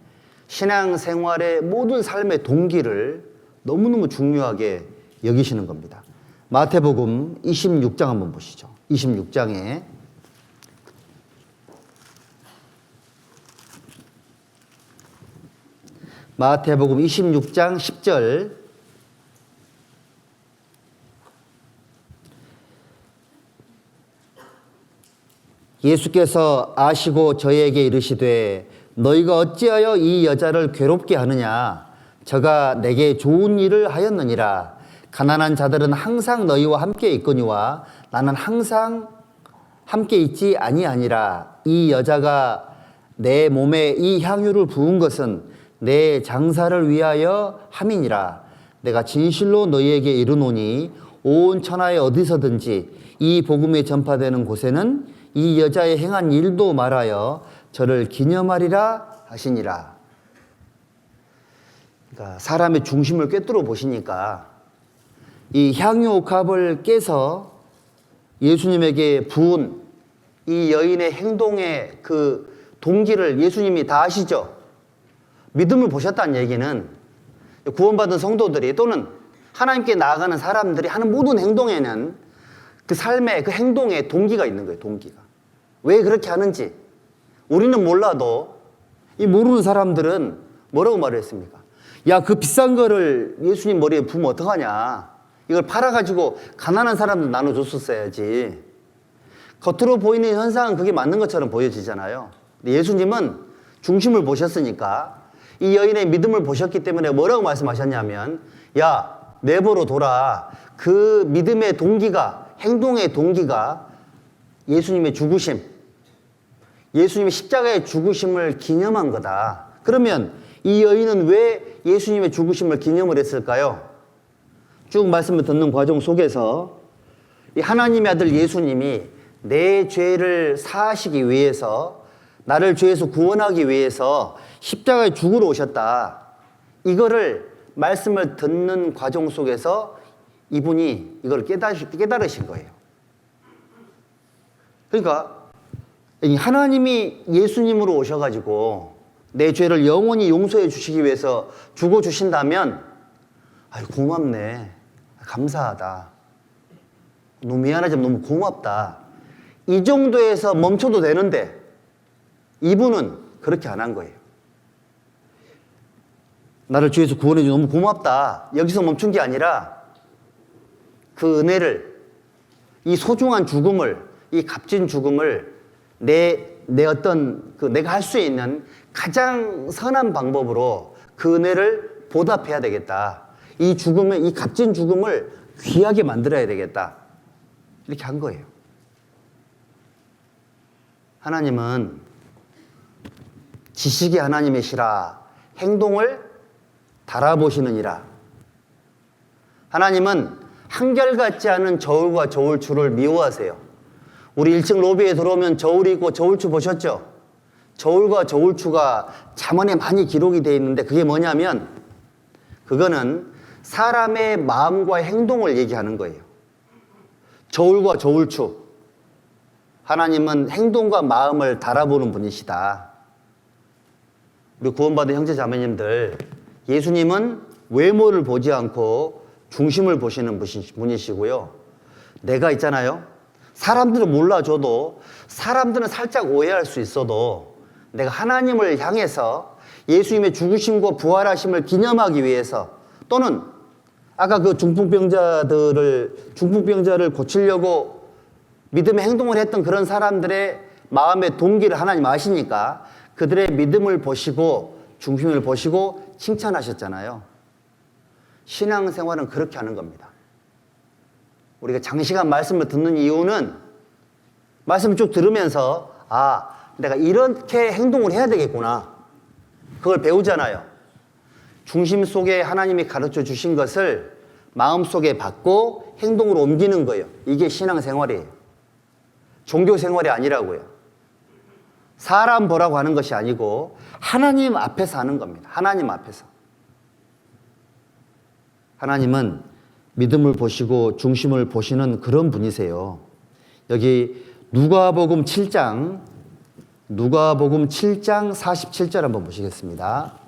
신앙생활의 모든 삶의 동기를 너무너무 중요하게 여기시는 겁니다. 마태복음 26장 한번 보시죠. 26장에 마태복음 26장 10절 예수께서 아시고 저희에게 이르시되 너희가 어찌하여 이 여자를 괴롭게 하느냐 저가 내게 좋은 일을 하였느니라. 가난한 자들은 항상 너희와 함께 있거니와 나는 항상 함께 있지 아니하니라. 이 여자가 내 몸에 이 향유를 부은 것은 내 장사를 위하여 함이니라. 내가 진실로 너희에게 이르노니 온 천하에 어디서든지 이 복음이 전파되는 곳에는 이 여자의 행한 일도 말하여 저를 기념하리라 하시니라. 그러니까 사람의 중심을 꿰뚫어 보시니까 이 향유 옥합을 깨서 예수님에게 부은 이 여인의 행동의 그 동기를 예수님이 다 아시죠. 믿음을 보셨다는 얘기는 구원받은 성도들이 또는 하나님께 나아가는 사람들이 하는 모든 행동에는 그 삶의 그 행동에 동기가 있는 거예요. 동기가. 왜 그렇게 하는지 우리는 몰라도 이 모르는 사람들은 뭐라고 말했습니까? 야, 그 비싼 거를 예수님 머리에 부으면 어떡하냐. 이걸 팔아가지고 가난한 사람들 나눠줬었어야지. 겉으로 보이는 현상은 그게 맞는 것처럼 보여지잖아요. 근데 예수님은 중심을 보셨으니까 이 여인의 믿음을 보셨기 때문에 뭐라고 말씀하셨냐면 야, 내버려 둬라. 그 믿음의 동기가, 행동의 동기가 예수님의 죽으심, 예수님의 십자가의 죽으심을 기념한 거다. 그러면 이 여인은 왜 예수님의 죽으심을 기념을 했을까요? 쭉 말씀을 듣는 과정 속에서 이 하나님의 아들 예수님이 내 죄를 사하시기 위해서, 나를 죄에서 구원하기 위해서 십자가에 죽으러 오셨다. 이거를 말씀을 듣는 과정 속에서 이분이 이걸 깨달으신 거예요. 그러니까 하나님이 예수님으로 오셔가지고 내 죄를 영원히 용서해 주시기 위해서 죽어주신다면 아유 고맙네, 감사하다, 너무 미안하지만 너무 고맙다, 이 정도에서 멈춰도 되는데 이분은 그렇게 안 한 거예요. 나를 죄에서 구원해 줘 너무 고맙다, 여기서 멈춘 게 아니라 그 은혜를, 이 소중한 죽음을, 이 값진 죽음을 내 어떤 내가 할 수 있는 가장 선한 방법으로 그 은혜를 보답해야 되겠다. 이 죽음을, 이 값진 죽음을 귀하게 만들어야 되겠다. 이렇게 한 거예요. 하나님은 지식이 하나님이시라 행동을 달아보시느니라. 하나님은 한결같지 않은 저울과 저울추를 미워하세요. 우리 1층 로비에 들어오면 저울이 있고 저울추 보셨죠? 저울과 저울추가 잠언에 많이 기록이 되어 있는데 그게 뭐냐면 그거는 사람의 마음과 행동을 얘기하는 거예요. 저울과 저울추. 하나님은 행동과 마음을 달아보는 분이시다. 우리 구원받은 형제 자매님들, 예수님은 외모를 보지 않고 중심을 보시는 분이시고요. 내가 있잖아요. 사람들은 몰라줘도, 사람들은 살짝 오해할 수 있어도 내가 하나님을 향해서 예수님의 죽으심과 부활하심을 기념하기 위해서, 또는 아까 그 중풍병자를 고치려고 믿음의 행동을 했던 그런 사람들의 마음의 동기를 하나님 아시니까 그들의 믿음을 보시고 중심을 보시고 칭찬하셨잖아요. 신앙생활은 그렇게 하는 겁니다. 우리가 장시간 말씀을 듣는 이유는 말씀을 쭉 들으면서 내가 이렇게 행동을 해야 되겠구나, 그걸 배우잖아요. 중심 속에 하나님이 가르쳐 주신 것을 마음속에 받고 행동으로 옮기는 거예요. 이게 신앙생활이에요. 종교생활이 아니라고요. 사람 보라고 하는 것이 아니고 하나님 앞에서 하는 겁니다. 하나님 앞에서. 하나님은 믿음을 보시고 중심을 보시는 그런 분이세요. 여기 누가복음 7장 47절 한번 보시겠습니다.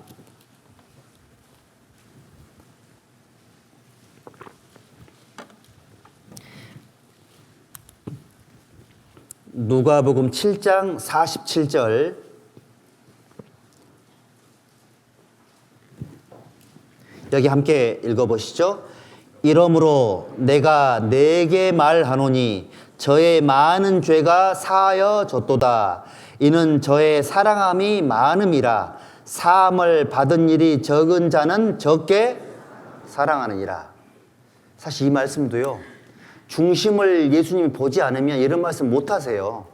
누가복음 7장 47절. 여기 함께 읽어보시죠. 이러므로 내가 네게 말하노니 저의 많은 죄가 사하여졌도다. 이는 저의 사랑함이 많음이라. 사함을 받은 일이 적은 자는 적게 사랑하느니라. 사실 이 말씀도요, 중심을 예수님이 보지 않으면 이런 말씀 못 하세요.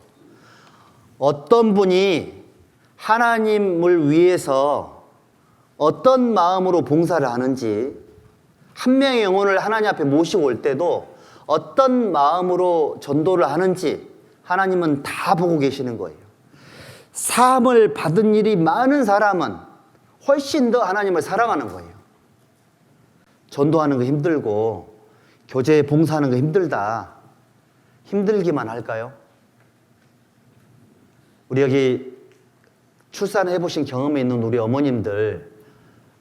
어떤 분이 하나님을 위해서 어떤 마음으로 봉사를 하는지, 한 명의 영혼을 하나님 앞에 모시고 올 때도 어떤 마음으로 전도를 하는지 하나님은 다 보고 계시는 거예요. 사함을 받은 일이 많은 사람은 훨씬 더 하나님을 사랑하는 거예요. 전도하는 거 힘들고 교제에 봉사하는 거 힘들다, 힘들기만 할까요? 우리 여기 출산해 보신 경험이 있는 우리 어머님들,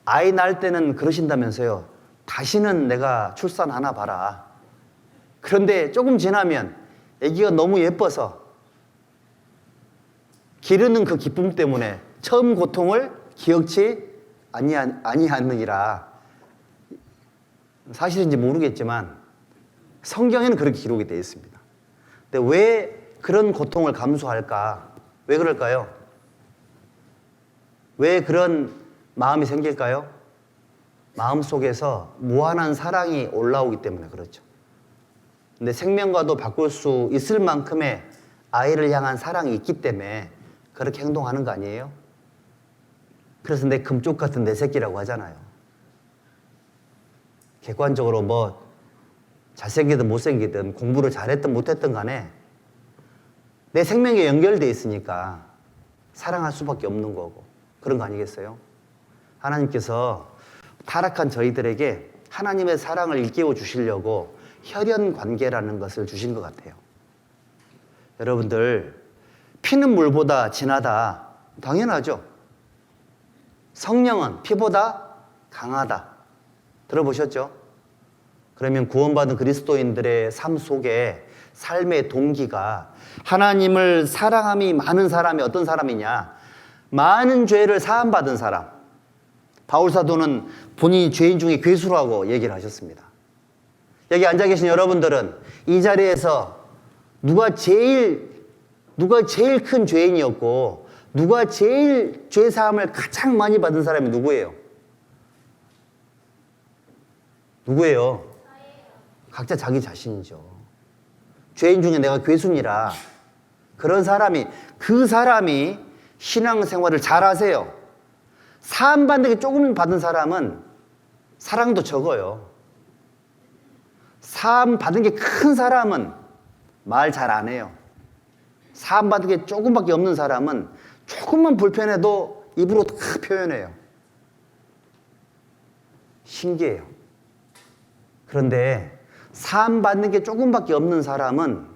아이 낳을 때는 그러신다면서요. 다시는 내가 출산하나 봐라. 그런데 조금 지나면 아기가 너무 예뻐서 기르는 그 기쁨 때문에 처음 고통을 기억치 아니하느니라. 사실인지 모르겠지만 성경에는 그렇게 기록이 되어 있습니다. 근데 왜 그런 고통을 감수할까? 왜 그럴까요? 왜 그런 마음이 생길까요? 마음속에서 무한한 사랑이 올라오기 때문에 그렇죠. 근데 생명과도 바꿀 수 있을 만큼의 아이를 향한 사랑이 있기 때문에 그렇게 행동하는 거 아니에요? 그래서 내 금쪽 같은 내 새끼라고 하잖아요. 객관적으로 뭐 잘생기든 못생기든 공부를 잘했든 못했든 간에 내 생명에 연결되어 있으니까 사랑할 수밖에 없는 거고, 그런 거 아니겠어요? 하나님께서 타락한 저희들에게 하나님의 사랑을 일깨워 주시려고 혈연 관계라는 것을 주신 것 같아요. 여러분들, 피는 물보다 진하다. 당연하죠. 성령은 피보다 강하다. 들어보셨죠? 그러면 구원받은 그리스도인들의 삶 속에 삶의 동기가 하나님을 사랑함이 많은 사람이 어떤 사람이냐? 많은 죄를 사함받은 사람. 바울사도는 본인이 죄인 중에 괴수라고 얘기를 하셨습니다. 여기 앉아 계신 여러분들은 이 자리에서 누가 제일 큰 죄인이었고 누가 제일 죄 사함을 가장 많이 받은 사람이 누구예요? 누구예요? 각자 자기 자신이죠. 죄인 중에 내가 괴순이라. 그런 사람이, 그 사람이 신앙생활을 잘 하세요. 사함 받는 게 조금 받은 사람은 사랑도 적어요. 사함 받은 게 큰 사람은 말 잘 안 해요. 사함 받은 게 조금밖에 없는 사람은 조금만 불편해도 입으로 다 표현해요. 신기해요. 그런데 사함 받는 게 조금밖에 없는 사람은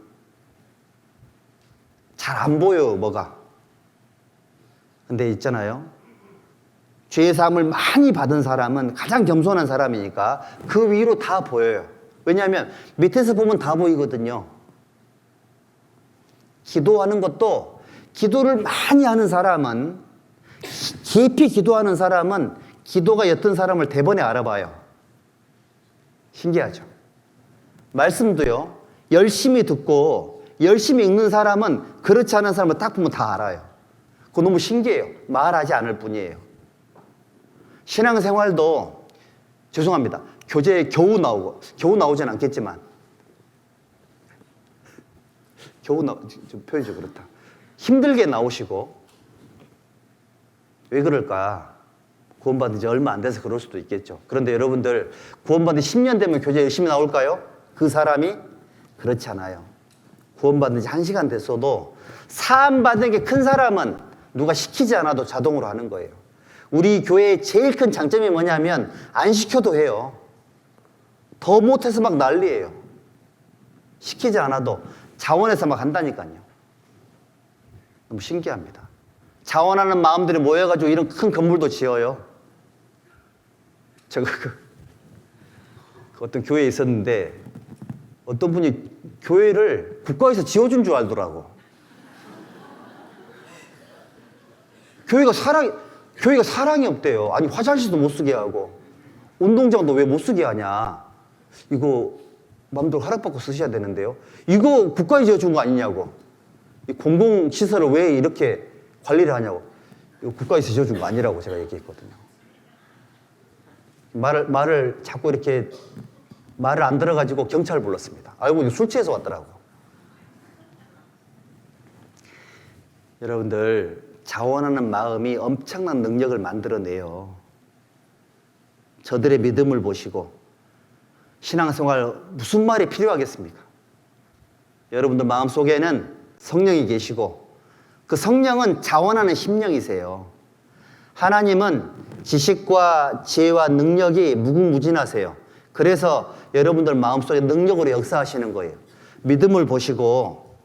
잘 안 보여요, 뭐가. 근데 있잖아요. 죄의 사함을 많이 받은 사람은 가장 겸손한 사람이니까 그 위로 다 보여요. 왜냐하면 밑에서 보면 다 보이거든요. 기도하는 것도 기도를 많이 하는 사람은, 깊이 기도하는 사람은 기도가 옅은 사람을 대번에 알아봐요. 신기하죠? 말씀도요, 열심히 듣고 열심히 읽는 사람은 그렇지 않은 사람을 딱 보면 다 알아요. 그거 너무 신기해요. 말하지 않을 뿐이에요. 신앙생활도, 죄송합니다, 교재에 겨우 나오진 않겠지만, 좀 표현이 좀 그렇다. 힘들게 나오시고, 왜 그럴까? 구원받은 지 얼마 안 돼서 그럴 수도 있겠죠. 그런데 여러분들, 구원받은 10년 되면 교재 열심히 나올까요? 그 사람이? 그렇지 않아요. 구원받은 지 1시간 됐어도 사함받은 게 큰 사람은 누가 시키지 않아도 자동으로 하는 거예요. 우리 교회의 제일 큰 장점이 뭐냐면 안 시켜도 해요. 더 못해서 막 난리예요. 시키지 않아도 자원해서 막 한다니까요. 너무 신기합니다. 자원하는 마음들이 모여가지고 이런 큰 건물도 지어요. 제가 어떤 교회에 있었는데 어떤 분이 교회를 국가에서 지어준 줄 알더라고. 교회가 사랑이 없대요. 아니, 화장실도 못 쓰게 하고 운동장도 왜 못 쓰게 하냐. 이거 마음대로 허락받고 쓰셔야 되는데요. 이거 국가에 지어준 거 아니냐고. 이 공공시설을 왜 이렇게 관리를 하냐고. 이거 국가에서 지어준 거 아니라고 제가 얘기했거든요. 말을 자꾸 이렇게 말을 안 들어가지고 경찰을 불렀습니다. 알고 보니 술 취해서 왔더라고요. 여러분들, 자원하는 마음이 엄청난 능력을 만들어내요. 저들의 믿음을 보시고 신앙생활 무슨 말이 필요하겠습니까? 여러분들 마음속에는 성령이 계시고 그 성령은 자원하는 심령이세요. 하나님은 지식과 지혜와 능력이 무궁무진하세요. 그래서 여러분들 마음속에 능력으로 역사하시는 거예요. 믿음을 보시고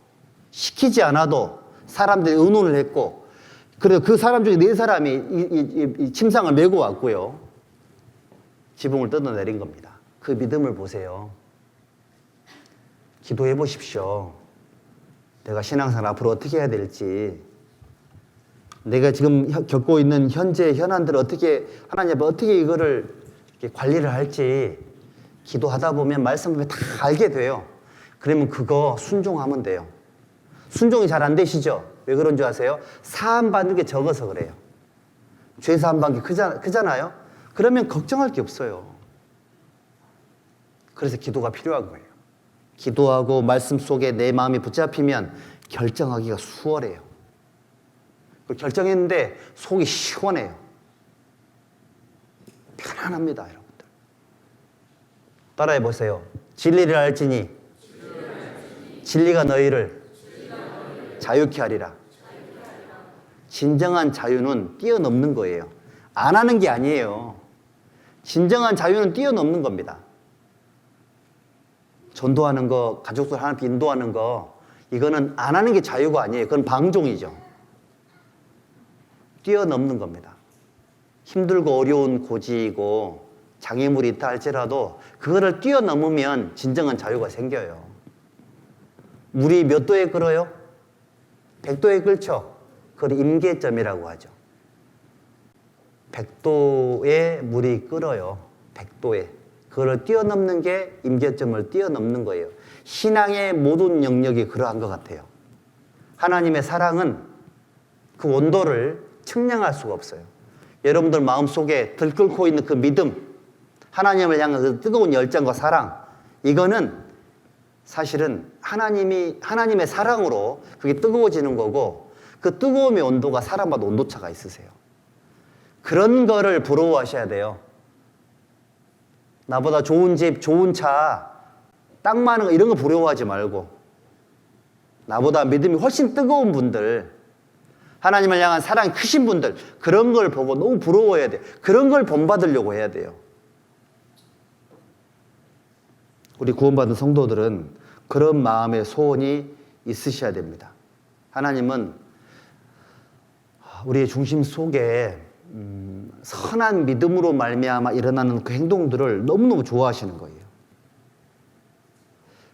시키지 않아도 사람들이 의논을 했고, 그래서 그 사람 중에 4사람이 이 침상을 메고 왔고요. 지붕을 뜯어내린 겁니다. 그 믿음을 보세요. 기도해 보십시오. 내가 신앙생활 앞으로 어떻게 해야 될지, 내가 지금 겪고 있는 현재 현안들을 어떻게, 하나님 앞에 어떻게 이거를 이렇게 관리를 할지 기도하다 보면 말씀 보면 다 알게 돼요. 그러면 그거 순종하면 돼요. 순종이 잘 안 되시죠? 왜 그런 줄 아세요? 사함 받는 게 적어서 그래요. 죄 사함 받는 게 크잖아요? 그러면 걱정할 게 없어요. 그래서 기도가 필요한 거예요. 기도하고 말씀 속에 내 마음이 붙잡히면 결정하기가 수월해요. 결정했는데 속이 시원해요. 편안합니다, 여러분들. 따라해 보세요. 진리를 알지니 진리가 너희를 자유케 하리라. 진정한 자유는 뛰어넘는 거예요. 안 하는 게 아니에요. 진정한 자유는 뛰어넘는 겁니다. 전도하는 거, 가족들 하나님 인도하는 거, 이거는 안 하는 게 자유가 아니에요. 그건 방종이죠. 뛰어넘는 겁니다. 힘들고 어려운 고지이고 장애물이 있다 할지라도 그거를 뛰어넘으면 진정한 자유가 생겨요. 물이 몇 도에 끓어요? 100도에 끓죠. 그걸 임계점이라고 하죠. 100도에 물이 끓어요. 100도에. 그걸 뛰어넘는 게 임계점을 뛰어넘는 거예요. 신앙의 모든 영역이 그러한 것 같아요. 하나님의 사랑은 그 온도를 측량할 수가 없어요. 여러분들 마음속에 들끓고 있는 그 믿음, 하나님을 향한 그 뜨거운 열정과 사랑, 이거는 사실은 하나님의 사랑으로 그게 뜨거워지는 거고, 그 뜨거움의 온도가 사람마다 온도차가 있으세요. 그런 거를 부러워하셔야 돼요. 나보다 좋은 집, 좋은 차, 땅 많은 거 이런 거 부러워하지 말고, 나보다 믿음이 훨씬 뜨거운 분들, 하나님을 향한 사랑이 크신 분들, 그런 걸 보고 너무 부러워해야 돼요. 그런 걸 본받으려고 해야 돼요. 우리 구원받은 성도들은 그런 마음의 소원이 있으셔야 됩니다. 하나님은 우리의 중심 속에 선한 믿음으로 말미암아 일어나는 그 행동들을 너무너무 좋아하시는 거예요.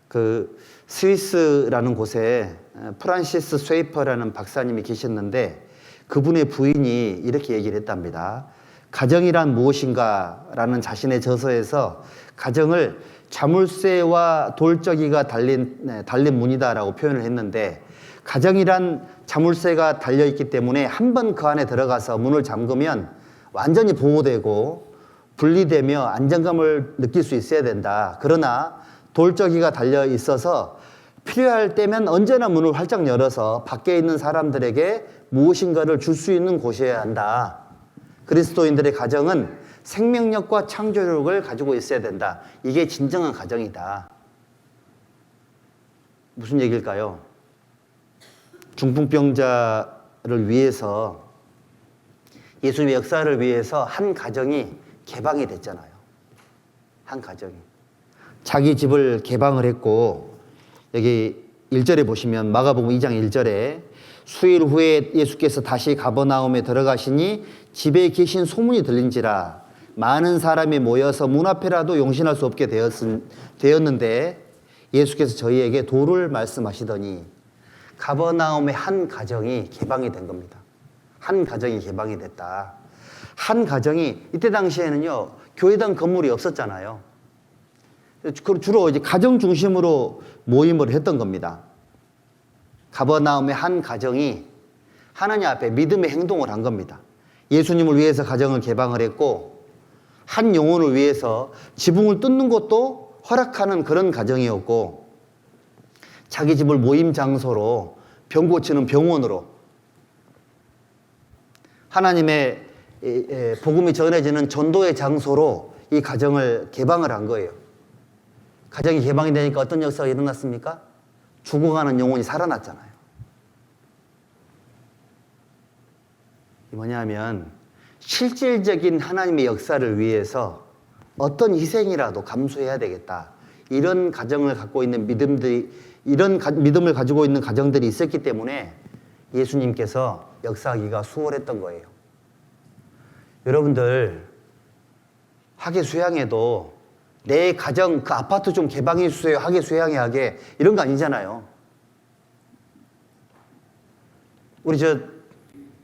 그 스위스라는 곳에 프란시스 쉐이퍼라는 박사님이 계셨는데, 그분의 부인이 이렇게 얘기를 했답니다. 가정이란 무엇인가 라는 자신의 저서에서 가정을 자물쇠와 돌적이가 달린 문이다라고 표현을 했는데, 가정이란 자물쇠가 달려있기 때문에 한 번 그 안에 들어가서 문을 잠그면 완전히 보호되고 분리되며 안정감을 느낄 수 있어야 된다. 그러나 돌적이가 달려있어서 필요할 때면 언제나 문을 활짝 열어서 밖에 있는 사람들에게 무엇인가를 줄 수 있는 곳이어야 한다. 그리스도인들의 가정은 생명력과 창조력을 가지고 있어야 된다. 이게 진정한 가정이다. 무슨 얘기일까요? 중풍병자를 위해서, 예수님의 역사를 위해서 한 가정이 개방이 됐잖아요. 한 가정이. 자기 집을 개방을 했고, 여기 1절에 보시면 마가복음 2장 1절에 수일 후에 예수께서 다시 가버나움에 들어가시니 집에 계신 소문이 들린지라 많은 사람이 모여서 문 앞에라도 용신할 수 없게 되었는데 예수께서 저희에게 도를 말씀하시더니, 가버나움의 한 가정이 개방이 된 겁니다. 한 가정이 개방이 됐다. 한 가정이, 이때 당시에는요, 교회당 건물이 없었잖아요. 주로 이제 가정 중심으로 모임을 했던 겁니다. 가버나움의 한 가정이 하나님 앞에 믿음의 행동을 한 겁니다. 예수님을 위해서 가정을 개방을 했고, 한 영혼을 위해서 지붕을 뜯는 것도 허락하는 그런 가정이었고, 자기 집을 모임 장소로, 병 고치는 병원으로, 하나님의 복음이 전해지는 전도의 장소로 이 가정을 개방을 한 거예요. 가정이 개방이 되니까 어떤 역사가 일어났습니까? 죽어가는 영혼이 살아났잖아요. 이게 뭐냐면, 실질적인 하나님의 역사를 위해서 어떤 희생이라도 감수해야 되겠다. 이런 가정을 갖고 있는 이런 믿음을 가지고 있는 가정들이 있었기 때문에 예수님께서 역사하기가 수월했던 거예요. 여러분들, 학예 수양회도 내 가정, 그 아파트 좀 개방해 주세요. 학예 수양회 하게. 이런 거 아니잖아요. 우리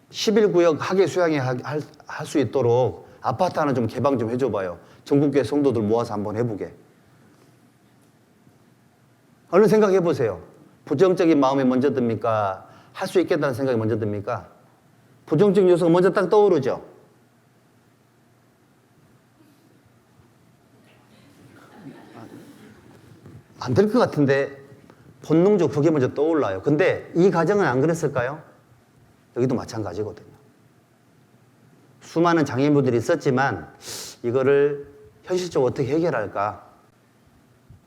11구역 학예 수양회 할 수 있도록 아파트 하나 좀 개방 좀 해줘봐요. 전국교회 성도들 모아서 한번 해보게. 얼른 생각해 보세요. 부정적인 마음이 먼저 듭니까? 할 수 있겠다는 생각이 먼저 듭니까? 부정적인 요소가 먼저 딱 떠오르죠? 안 될 것 같은데 본능적으로 그게 먼저 떠올라요. 근데 이 가정은 안 그랬을까요? 여기도 마찬가지거든요. 수많은 장애인분들이 있었지만 이거를 현실적으로 어떻게 해결할까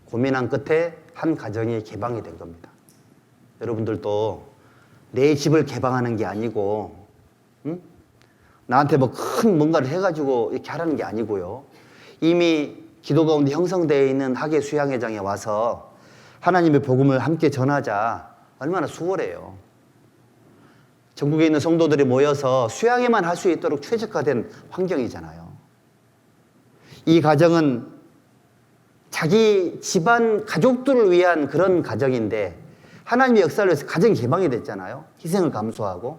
고민한 끝에 한 가정이 개방이 된 겁니다. 여러분들도 내 집을 개방하는 게 아니고, 나한테 뭐 큰 뭔가를 해가지고 이렇게 하라는 게 아니고요. 이미 기도 가운데 형성되어 있는 학예 수양회장에 와서 하나님의 복음을 함께 전하자 얼마나 수월해요. 전국에 있는 성도들이 모여서 수양회만 할 수 있도록 최적화된 환경이잖아요. 이 가정은 자기 집안 가족들을 위한 그런 가정인데 하나님의 역사를 위해서 가정이 개방이 됐잖아요. 희생을 감수하고.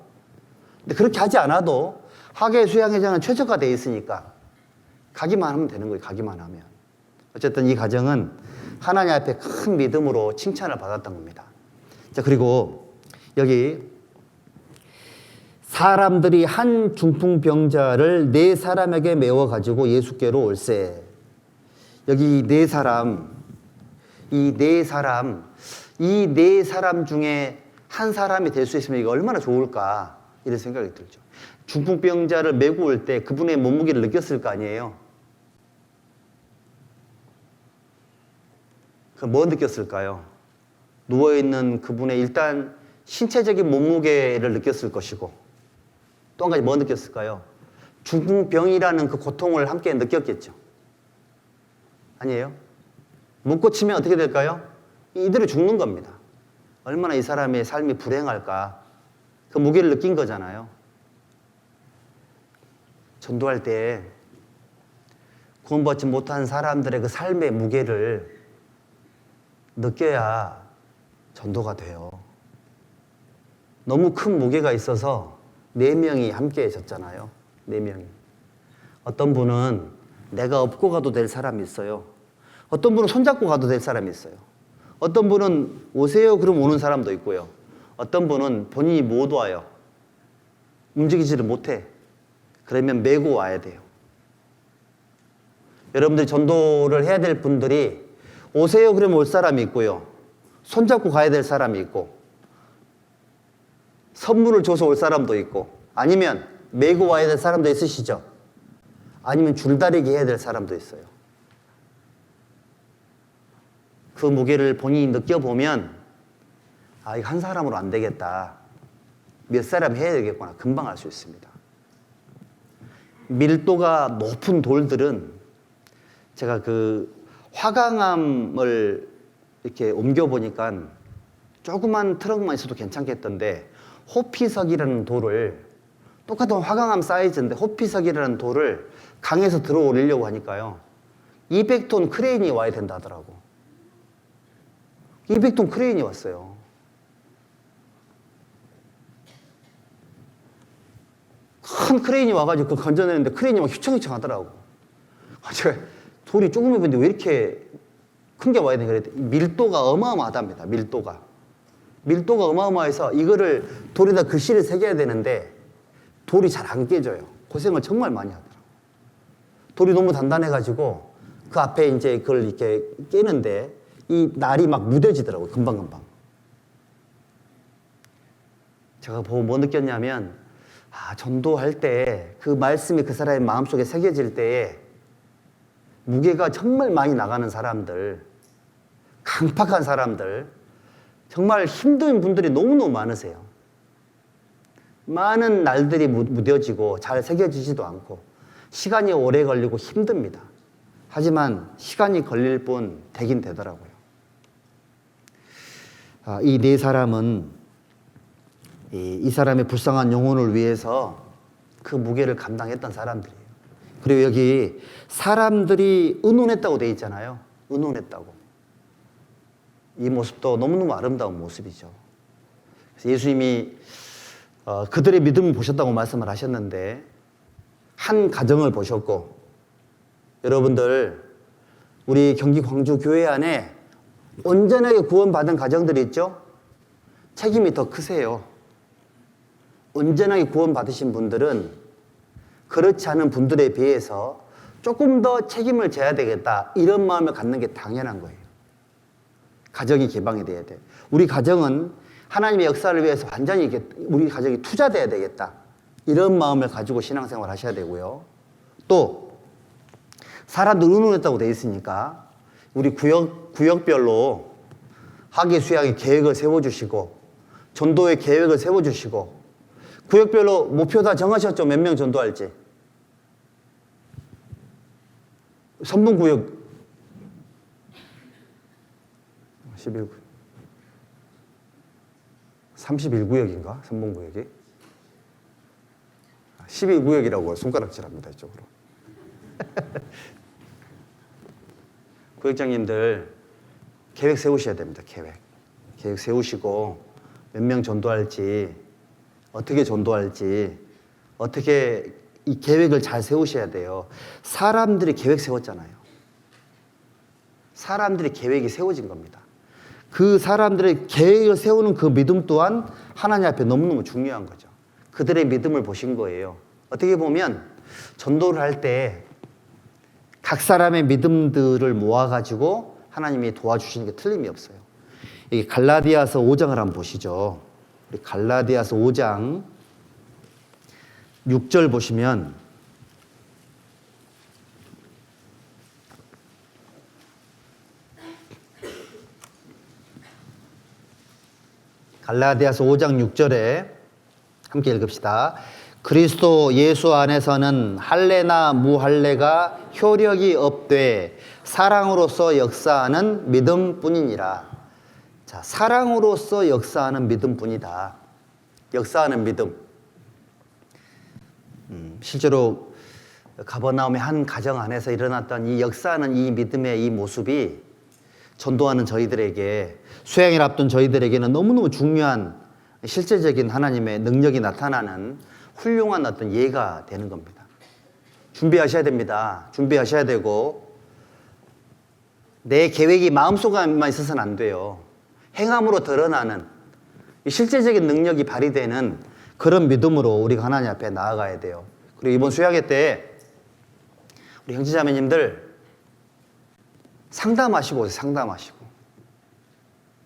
근데 그렇게 하지 않아도 학예 수양회장은 최적화되어 있으니까 가기만 하면 되는 거예요. 가기만 하면. 어쨌든 이 가정은 하나님 앞에 큰 믿음으로 칭찬을 받았던 겁니다. 자, 그리고 여기 사람들이 한 중풍병자를 4사람에게 메워 가지고 예수께로 올세. 여기 4사람, 이 4사람 중에 한 사람이 될 수 있으면 이거 얼마나 좋을까 이런 생각이 들죠. 중풍병자를 메고 올 때 그분의 몸무게를 느꼈을 거 아니에요. 그 뭐 느꼈을까요? 누워있는 그분의 일단 신체적인 몸무게를 느꼈을 것이고 또 한 가지 뭐 느꼈을까요? 중풍병이라는 그 고통을 함께 느꼈겠죠. 아니에요? 못 고치면 어떻게 될까요? 이대로 죽는 겁니다. 얼마나 이 사람의 삶이 불행할까. 그 무게를 느낀 거잖아요. 전도할 때 구원받지 못한 사람들의 그 삶의 무게를 느껴야 전도가 돼요. 너무 큰 무게가 있어서 4명이 함께 졌잖아요. 4명이. 어떤 분은 내가 업고 가도 될 사람이 있어요. 어떤 분은 손잡고 가도 될 사람이 있어요. 어떤 분은 오세요 그럼 오는 사람도 있고요. 어떤 분은 본인이 못 와요. 움직이지를 못해. 그러면 메고 와야 돼요. 여러분들 전도를 해야 될 분들이 오세요 그러면 올 사람이 있고요. 손잡고 가야 될 사람이 있고 선물을 줘서 올 사람도 있고 아니면 메고 와야 될 사람도 있으시죠? 아니면 줄다리기 해야 될 사람도 있어요. 그 무게를 본인이 느껴보면 아, 이거 한 사람으로 안 되겠다. 몇 사람 해야 되겠구나. 금방 알 수 있습니다. 밀도가 높은 돌들은 제가 그 화강암을 이렇게 옮겨보니까 조그만 트럭만 있어도 괜찮겠던데 호피석이라는 돌을 똑같은 화강암 사이즈인데 호피석이라는 돌을 강에서 들어 올리려고 하니까요. 200톤 크레인이 와야 된다 하더라고. 200톤 크레인이 왔어요. 큰 크레인이 와가지고 그걸 건져내는데 크레인이 막 휘청휘청 하더라고. 제가 돌이 조금 해봤는데 왜 이렇게 큰 게 와야 되냐 그랬더니 밀도가 어마어마하답니다. 밀도가 어마어마해서 이거를 돌에다 글씨를 새겨야 되는데 돌이 잘 안 깨져요. 고생을 정말 많이 하더라고. 돌이 너무 단단해가지고 그 앞에 이제 그걸 이렇게 깨는데 이 날이 막 무뎌지더라고요. 금방금방. 제가 보고 뭐 느꼈냐면 아, 전도할 때 그 말씀이 그 사람의 마음속에 새겨질 때에 무게가 정말 많이 나가는 사람들, 강팍한 사람들, 정말 힘든 분들이 너무너무 많으세요. 많은 날들이 무뎌지고 잘 새겨지지도 않고 시간이 오래 걸리고 힘듭니다. 하지만 시간이 걸릴 뿐 되긴 되더라고요. 이 4사람은 이 사람의 불쌍한 영혼을 위해서 그 무게를 감당했던 사람들이에요. 그리고 여기 사람들이 의논했다고 돼 있잖아요. 의논했다고. 이 모습도 너무너무 아름다운 모습이죠. 그래서 예수님이 그들의 믿음을 보셨다고 말씀을 하셨는데 한 가정을 보셨고 여러분들 우리 경기 광주 교회 안에 온전하게 구원받은 가정들이 있죠? 책임이 더 크세요. 온전하게 구원받으신 분들은 그렇지 않은 분들에 비해서 조금 더 책임을 져야 되겠다 이런 마음을 갖는 게 당연한 거예요. 가정이 개방이 돼야 돼요. 우리 가정은 하나님의 역사를 위해서 완전히 우리 가정이 투자돼야 되겠다 이런 마음을 가지고 신앙생활 하셔야 되고요. 또 사람들 의논했다고 돼 있으니까 우리 구역별로 학예 수양의 계획을 세워주시고 전도의 계획을 세워주시고 구역별로 목표 다 정하셨죠? 몇 명 전도할지. 선봉구역 31구역인가? 선봉구역이? 12구역이라고 손가락질합니다, 이쪽으로. 구역장님들 계획 세우셔야 됩니다, 계획 세우시고 몇 명 전도할지, 어떻게 전도할지, 어떻게 이 계획을 잘 세우셔야 돼요. 사람들이 계획 세웠잖아요. 사람들이 계획이 세워진 겁니다. 그 사람들의 계획을 세우는 그 믿음 또한 하나님 앞에 너무너무 중요한 거죠. 그들의 믿음을 보신 거예요. 어떻게 보면 전도를 할 때 각 사람의 믿음들을 모아가지고 하나님이 도와주시는 게 틀림이 없어요. 여기 갈라디아서 5장을 한번 보시죠. 우리 갈라디아서 5장 6절 보시면 갈라디아서 5장 6절에 함께 읽읍시다. 그리스도 예수 안에서는 할례나 무할례가 효력이 없되 사랑으로서 역사하는 믿음뿐이니라. 자, 사랑으로서 역사하는 믿음뿐이다. 역사하는 믿음. 실제로 가버나움의 한 가정 안에서 일어났던 이 역사하는 이 믿음의 이 모습이 전도하는 저희들에게, 수양일 앞둔 저희들에게는 너무너무 중요한 실제적인 하나님의 능력이 나타나는 훌륭한 어떤 예가 되는 겁니다. 준비하셔야 됩니다. 준비하셔야 되고, 내 계획이 마음속에만 있어서는 안 돼요. 행함으로 드러나는 실제적인 능력이 발휘되는 그런 믿음으로 우리가 하나님 앞에 나아가야 돼요. 그리고 이번 수양회 때 우리 형제자매님들 상담하시고 오세요. 상담하시고.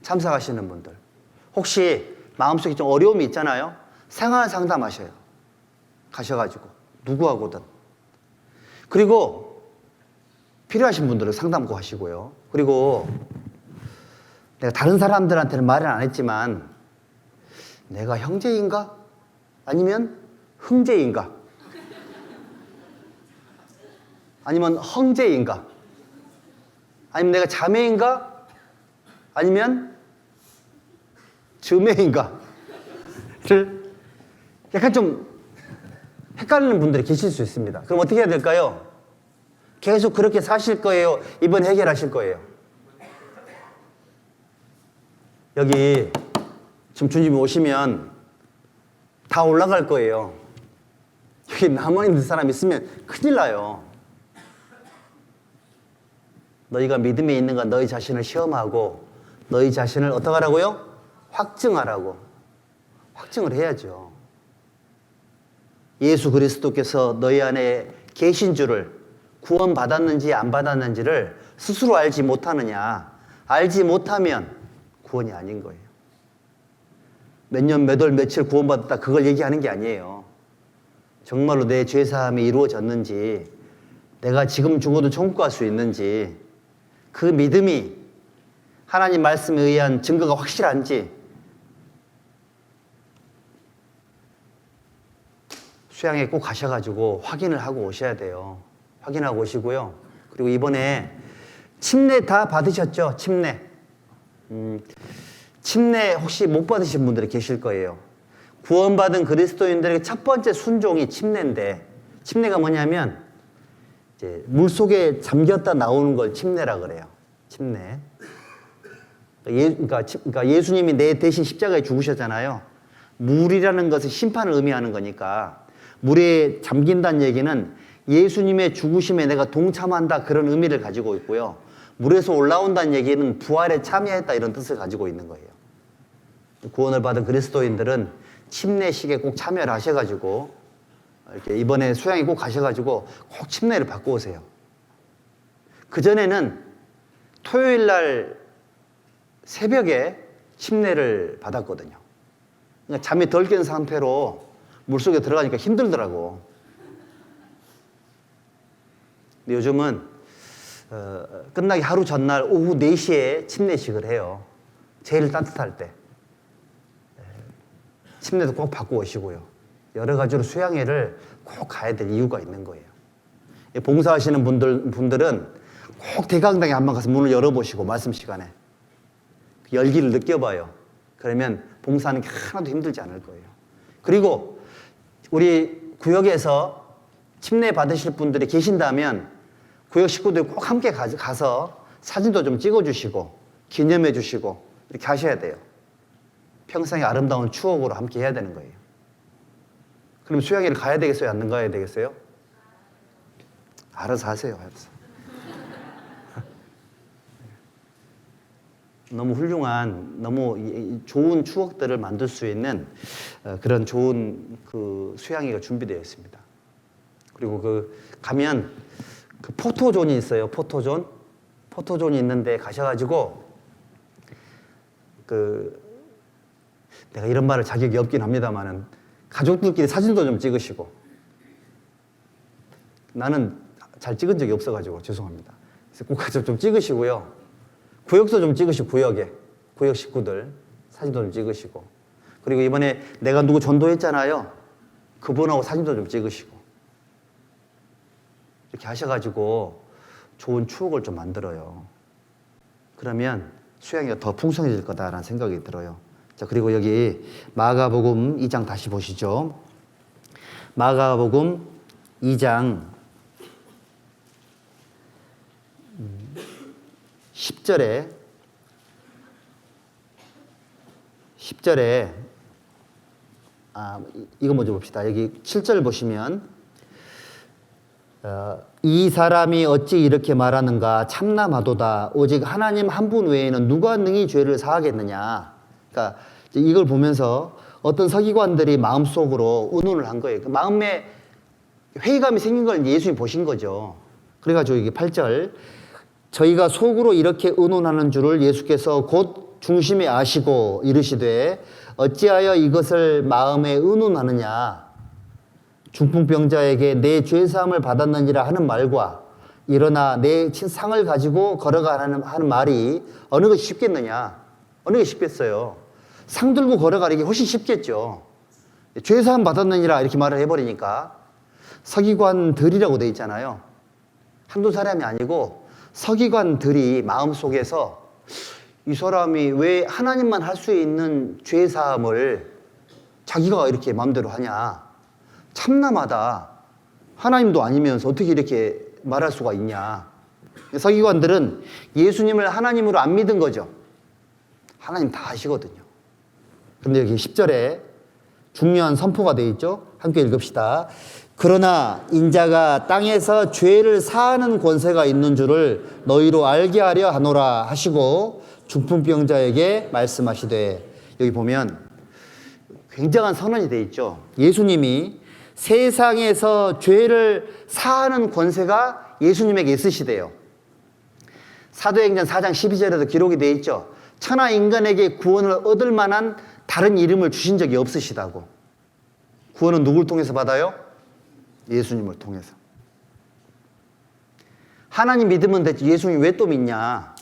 참석하시는 분들. 혹시 마음속에 좀 어려움이 있잖아요. 생활 상담하셔요. 가셔가지고 누구하고든. 그리고 필요하신 분들은 상담 꼭 하시고요. 그리고 내가 다른 사람들한테는 말은 안 했지만 내가 형제인가? 아니면 흥제인가? 아니면 헝제인가? 아니면 내가 자매인가? 아니면 즈매인가? 를 약간 좀 헷갈리는 분들이 계실 수 있습니다. 그럼 어떻게 해야 될까요? 계속 그렇게 사실 거예요? 이번 해결하실 거예요? 여기 지금 주님 오시면 다 올라갈 거예요. 여기 남아있는 사람 있으면 큰일 나요. 너희가 믿음에 있는가 너희 자신을 시험하고 너희 자신을 어떻게 하라고요? 확증하라고. 확증을 해야죠. 예수 그리스도께서 너희 안에 계신 줄을, 구원받았는지 안 받았는지를 스스로 알지 못하느냐. 알지 못하면 구원이 아닌 거예요. 몇 년, 몇 월, 며칠 구원받았다 그걸 얘기하는 게 아니에요. 정말로 내 죄사함이 이루어졌는지, 내가 지금 죽어도 천국 갈 수 있는지, 그 믿음이 하나님 말씀에 의한 증거가 확실한지 수양에 꼭 가셔가지고 확인을 하고 오셔야 돼요. 확인하고 오시고요. 그리고 이번에 침례 다 받으셨죠? 침례. 침례 혹시 못 받으신 분들이 계실 거예요. 구원받은 그리스도인들에게 첫 번째 순종이 침례인데, 침례가 뭐냐면 이제 물속에 잠겼다 나오는 걸 침례라 그래요. 침례. 그러니까 예수님이 내 대신 십자가에 죽으셨잖아요. 물이라는 것은 심판을 의미하는 거니까 물에 잠긴다는 얘기는 예수님의 죽으심에 내가 동참한다 그런 의미를 가지고 있고요. 물에서 올라온다는 얘기는 부활에 참여했다 이런 뜻을 가지고 있는 거예요. 구원을 받은 그리스도인들은 침례식에 꼭 참여를 하셔가지고 이렇게 이번에 수양에 꼭 가셔가지고 꼭 침례를 받고 오세요. 그전에는 토요일 날 새벽에 침례를 받았거든요. 그러니까 잠이 덜 깬 상태로 물속에 들어가니까 힘들더라고. 근데 요즘은 끝나기 하루 전날 오후 4시에 침례식을 해요. 제일 따뜻할 때. 침례도 꼭 받고 오시고요. 여러 가지로 수양회를 꼭 가야 될 이유가 있는 거예요. 봉사하시는 분들은 꼭 대강당에 한번 가서 문을 열어보시고 말씀 시간에 그 열기를 느껴봐요. 그러면 봉사하는 게 하나도 힘들지 않을 거예요. 그리고 우리 구역에서 침례 받으실 분들이 계신다면 구역 식구들 꼭 함께 가서 사진도 좀 찍어주시고 기념해 주시고 이렇게 하셔야 돼요. 평생의 아름다운 추억으로 함께 해야 되는 거예요. 그럼 수양회를 가야 되겠어요? 안 가야 되겠어요? 알아서 하세요. 알아서. 너무 훌륭한, 너무 좋은 추억들을 만들 수 있는 그런 좋은 그 수양회가 준비되어 있습니다. 그리고 가면 그 포토존이 있어요. 포토존이 있는데 가셔가지고 내가 이런 말을 자격이 없긴 합니다만은 가족들끼리 사진도 좀 찍으시고, 나는 잘 찍은 적이 없어가지고 죄송합니다. 그래서 꼭 가서 좀 찍으시고요. 구역도 좀 찍으시고, 구역 식구들 사진도 좀 찍으시고, 그리고 이번에 내가 누구 전도했잖아요. 그분하고 사진도 좀 찍으시고, 이렇게 하셔가지고 좋은 추억을 좀 만들어요. 그러면 수양회가 더 풍성해질 거다라는 생각이 들어요. 자, 그리고 여기 마가복음 2장 다시 보시죠. 마가복음 2장 10절에 이거 먼저 봅시다. 여기 7절 보시면 이 사람이 어찌 이렇게 말하는가 참남하도다. 오직 하나님 한 분 외에는 누가 능히 죄를 사하겠느냐. 그러니까 이걸 보면서 어떤 서기관들이 마음속으로 의논을 한 거예요. 그 마음에 회의감이 생긴 걸 예수님이 보신 거죠. 그래가지고 이게 8절, 저희가 속으로 이렇게 의논하는 줄을 예수께서 곧 중심에 아시고 이르시되 어찌하여 이것을 마음에 의논하느냐. 중풍병자에게 내 죄사함을 받았느니라 하는 말과 일어나 내 상을 가지고 걸어가라는 하는 말이 어느 것이 쉽겠느냐. 어느 게 쉽겠어요. 상 들고 걸어가는 게 훨씬 쉽겠죠. 죄사함 받았느니라 이렇게 말을 해버리니까. 서기관들이라고 돼 있잖아요. 한두 사람이 아니고 서기관들이 마음속에서 이 사람이 왜 하나님만 할 수 있는 죄사함을 자기가 이렇게 마음대로 하냐. 참남하다. 하나님도 아니면서 어떻게 이렇게 말할 수가 있냐. 서기관들은 예수님을 하나님으로 안 믿은 거죠. 하나님 다 아시거든요. 그런데 여기 10절에 중요한 선포가 되어 있죠. 함께 읽읍시다. 그러나 인자가 땅에서 죄를 사하는 권세가 있는 줄을 너희로 알게 하려 하노라 하시고 중풍병자에게 말씀하시되, 여기 보면 굉장한 선언이 되어 있죠. 예수님이 세상에서 죄를 사하는 권세가 예수님에게 있으시대요. 사도행전 4장 12절에도 기록이 되어 있죠. 천하 인간에게 구원을 얻을 만한 다른 이름을 주신 적이 없으시다고. 구원은 누굴 통해서 받아요? 예수님을 통해서. 하나님 믿으면 되지 예수님 왜 또 믿냐.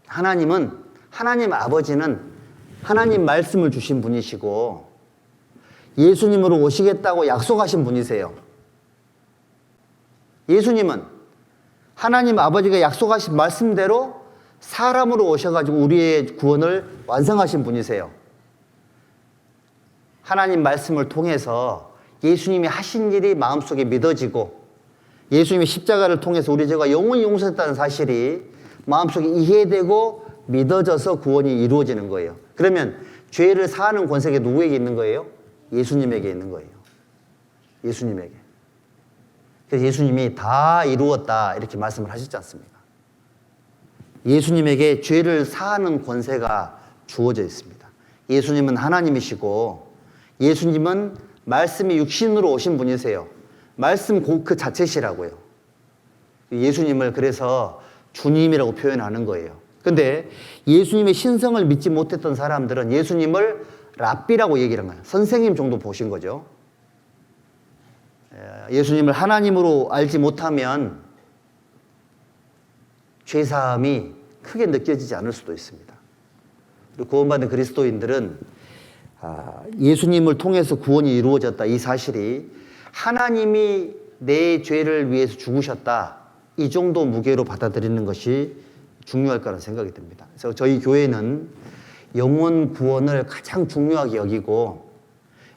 하나님 아버지는 하나님 말씀을 주신 분이시고 예수님으로 오시겠다고 약속하신 분이세요. 예수님은 하나님 아버지가 약속하신 말씀대로 사람으로 오셔가지고 우리의 구원을 완성하신 분이세요. 하나님 말씀을 통해서 예수님이 하신 일이 마음속에 믿어지고 예수님의 십자가를 통해서 우리 죄가 영원히 용서했다는 사실이 마음속에 이해되고 믿어져서 구원이 이루어지는 거예요. 그러면 죄를 사하는 권세가 누구에게 있는 거예요? 예수님에게 있는 거예요. 예수님에게. 그래서 예수님이 다 이루었다 이렇게 말씀을 하셨지 않습니까? 예수님에게 죄를 사하는 권세가 주어져 있습니다. 예수님은 하나님이시고 예수님은 말씀이 육신으로 오신 분이세요. 말씀 그 자체시라고요. 예수님을 그래서 주님이라고 표현하는 거예요. 근데 예수님의 신성을 믿지 못했던 사람들은 예수님을 랍비라고 얘기를 한 거예요. 선생님 정도 보신 거죠. 예수님을 하나님으로 알지 못하면 죄사함이 크게 느껴지지 않을 수도 있습니다. 그리고 구원받은 그리스도인들은 예수님을 통해서 구원이 이루어졌다 이 사실이 하나님이 내 죄를 위해서 죽으셨다. 이 정도 무게로 받아들이는 것이 중요할 거라는 생각이 듭니다. 그래서 저희 교회는 영혼 구원을 가장 중요하게 여기고,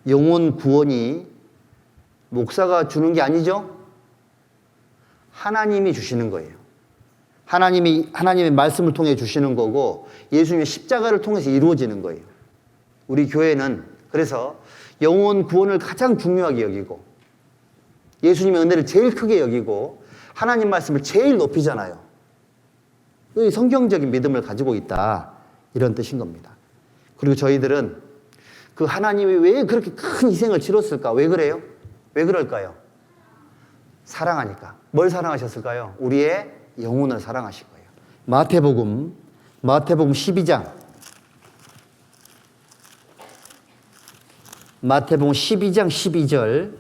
영혼 구원이 목사가 주는 게 아니죠? 하나님이 주시는 거예요. 하나님의 말씀을 통해 주시는 거고, 예수님의 십자가를 통해서 이루어지는 거예요. 우리 교회는 그래서 영혼 구원을 가장 중요하게 여기고, 예수님의 은혜를 제일 크게 여기고, 하나님 말씀을 제일 높이잖아요. 이 성경적인 믿음을 가지고 있다, 이런 뜻인 겁니다. 그리고 저희들은 그 하나님이 왜 그렇게 큰 희생을 치렀을까? 왜 그래요? 왜 그럴까요? 사랑하니까. 뭘 사랑하셨을까요? 우리의 영혼을 사랑하신 거예요. 마태복음 12장. 마태복음 12장 12절.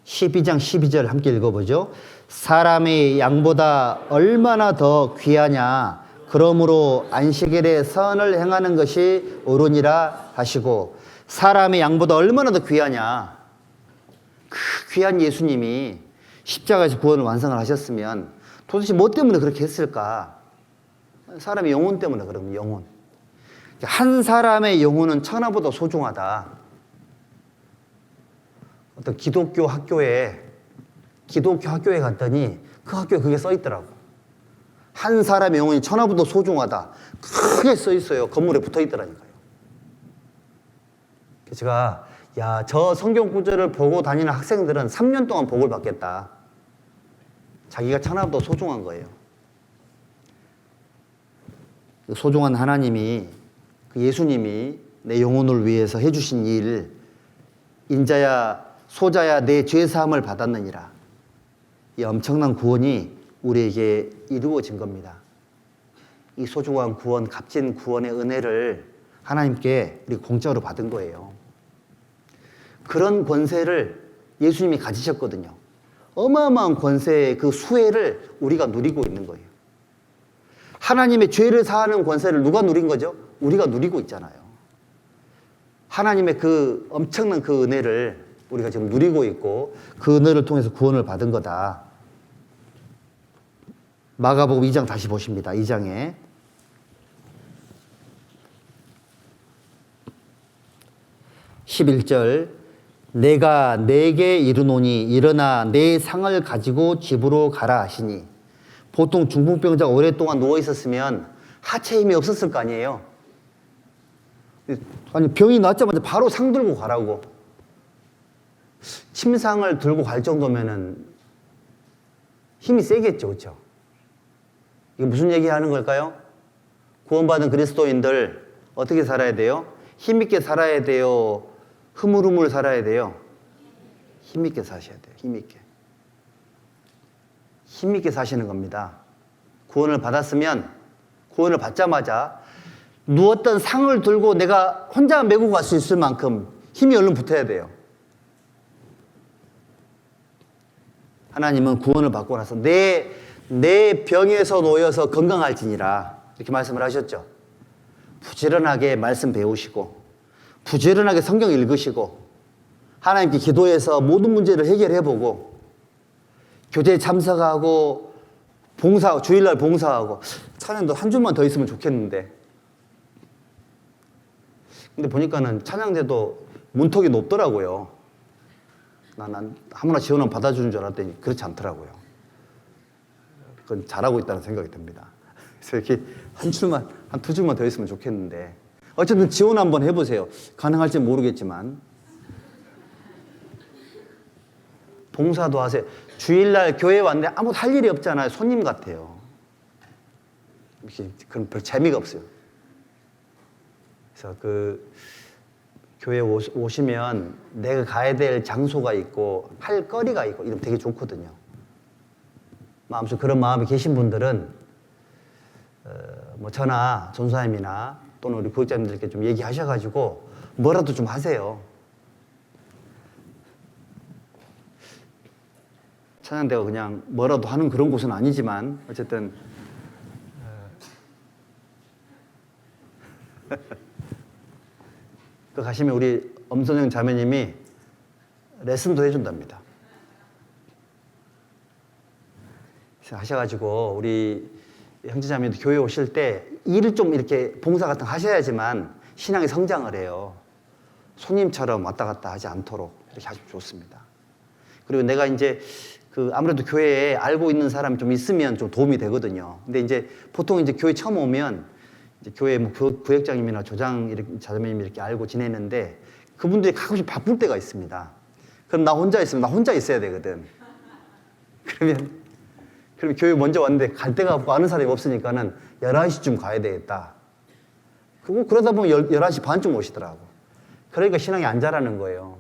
12장 12절 함께 읽어보죠. 사람의 양보다 얼마나 더 귀하냐. 그러므로 안식일에 선을 행하는 것이 옳으니라 하시고, 사람의 양보다 얼마나 더 귀하냐. 그 귀한 예수님이 십자가에서 구원을 완성을 하셨으면 도대체 뭐 때문에 그렇게 했을까? 사람의 영혼 때문에. 그러면 영혼. 한 사람의 영혼은 천하보다 소중하다. 어떤 기독교 학교에 갔더니 그 학교에 그게 써 있더라고. 한 사람의 영혼이 천하보다 소중하다. 크게 써 있어요. 건물에 붙어 있더라니까요. 제가 저 성경 구절을 보고 다니는 학생들은 3년 동안 복을 받겠다. 자기가 천하보다 소중한 거예요. 소중한 하나님이, 그 예수님이 내 영혼을 위해서 해주신 일, 인자야 소자야 내 죄사함을 받았느니라. 이 엄청난 구원이 우리에게 이루어진 겁니다. 이 소중한 구원, 값진 구원의 은혜를 하나님께 우리 공짜로 받은 거예요. 그런 권세를 예수님이 가지셨거든요. 어마어마한 권세의 그 수혜를 우리가 누리고 있는 거예요. 하나님의 죄를 사하는 권세를 누가 누린 거죠? 우리가 누리고 있잖아요. 하나님의 그 엄청난 그 은혜를 우리가 지금 누리고 있고, 그 은혜를 통해서 구원을 받은 거다. 마가복음 2장 다시 보십니다. 2장에 11절. 내가 네게 이르노니 일어나 내 상을 가지고 집으로 가라 하시니. 보통 중풍병자가 오랫동안 누워 있었으면 하체 힘이 없었을 거 아니에요. 아니, 병이 났자마자 바로 상 들고 가라고. 침상을 들고 갈 정도면은 힘이 세겠죠, 그렇죠? 이게 무슨 얘기 하는 걸까요? 구원받은 그리스도인들 어떻게 살아야 돼요? 힘있게 살아야 돼요? 흐물흐물 살아야 돼요? 힘있게 사셔야 돼요. 힘있게 사시는 겁니다. 구원을 받자마자 누웠던 상을 들고 내가 혼자 메고 갈 수 있을 만큼 힘이 얼른 붙어야 돼요. 하나님은 구원을 받고 나서 내 병에서 놓여서 건강할지니라, 이렇게 말씀을 하셨죠. 부지런하게 말씀 배우시고, 부지런하게 성경 읽으시고, 하나님께 기도해서 모든 문제를 해결해보고, 교제에 참석하고, 주일날 봉사하고. 찬양도 한 주만 더 있으면 좋겠는데. 근데 보니까는 찬양대도 문턱이 높더라고요. 난 아무나 지원은 받아주는 줄 알았더니 그렇지 않더라고요. 그건 잘하고 있다는 생각이 듭니다. 그래서 이렇게 한 두 주만 더 있으면 좋겠는데. 어쨌든 지원 한번 해보세요. 가능할지 모르겠지만. 봉사도 하세요. 주일날 교회 왔는데 아무도 할 일이 없잖아요. 손님 같아요. 그럼 별 재미가 없어요. 그래서 교회 오시면 내가 가야 될 장소가 있고 할 거리가 있고 이러면 되게 좋거든요. 마음속 그런 마음이 계신 분들은 저나 전사님이나 또는 우리 구역장님들께 좀 얘기하셔가지고 뭐라도 좀 하세요. 찬양대가 그냥 뭐라도 하는 그런 곳은 아니지만 어쨌든 또 가시면 우리 엄선영 자매님이 레슨도 해준답니다. 하셔가지고 우리 형제자매도 교회 오실 때 일을 좀 이렇게 봉사 같은 거 하셔야지만 신앙이 성장을 해요. 손님처럼 왔다 갔다 하지 않도록 이렇게 하시면 좋습니다. 그리고 내가 이제 아무래도 교회에 알고 있는 사람이 좀 있으면 좀 도움이 되거든요. 근데 이제 보통 이제 교회 처음 오면 이제 교회 뭐 부역장님이나 조장 자매님 이렇게 알고 지내는데 그분들이 가끔씩 바쁠 때가 있습니다. 그럼 나 혼자 있으면 나 혼자 있어야 되거든. 그러면 교회 먼저 왔는데 갈 데가 없고 아는 사람이 없으니까는 11시쯤 가야 되겠다. 그러다 보면 11시 반쯤 오시더라고. 그러니까 신앙이 안 자라는 거예요.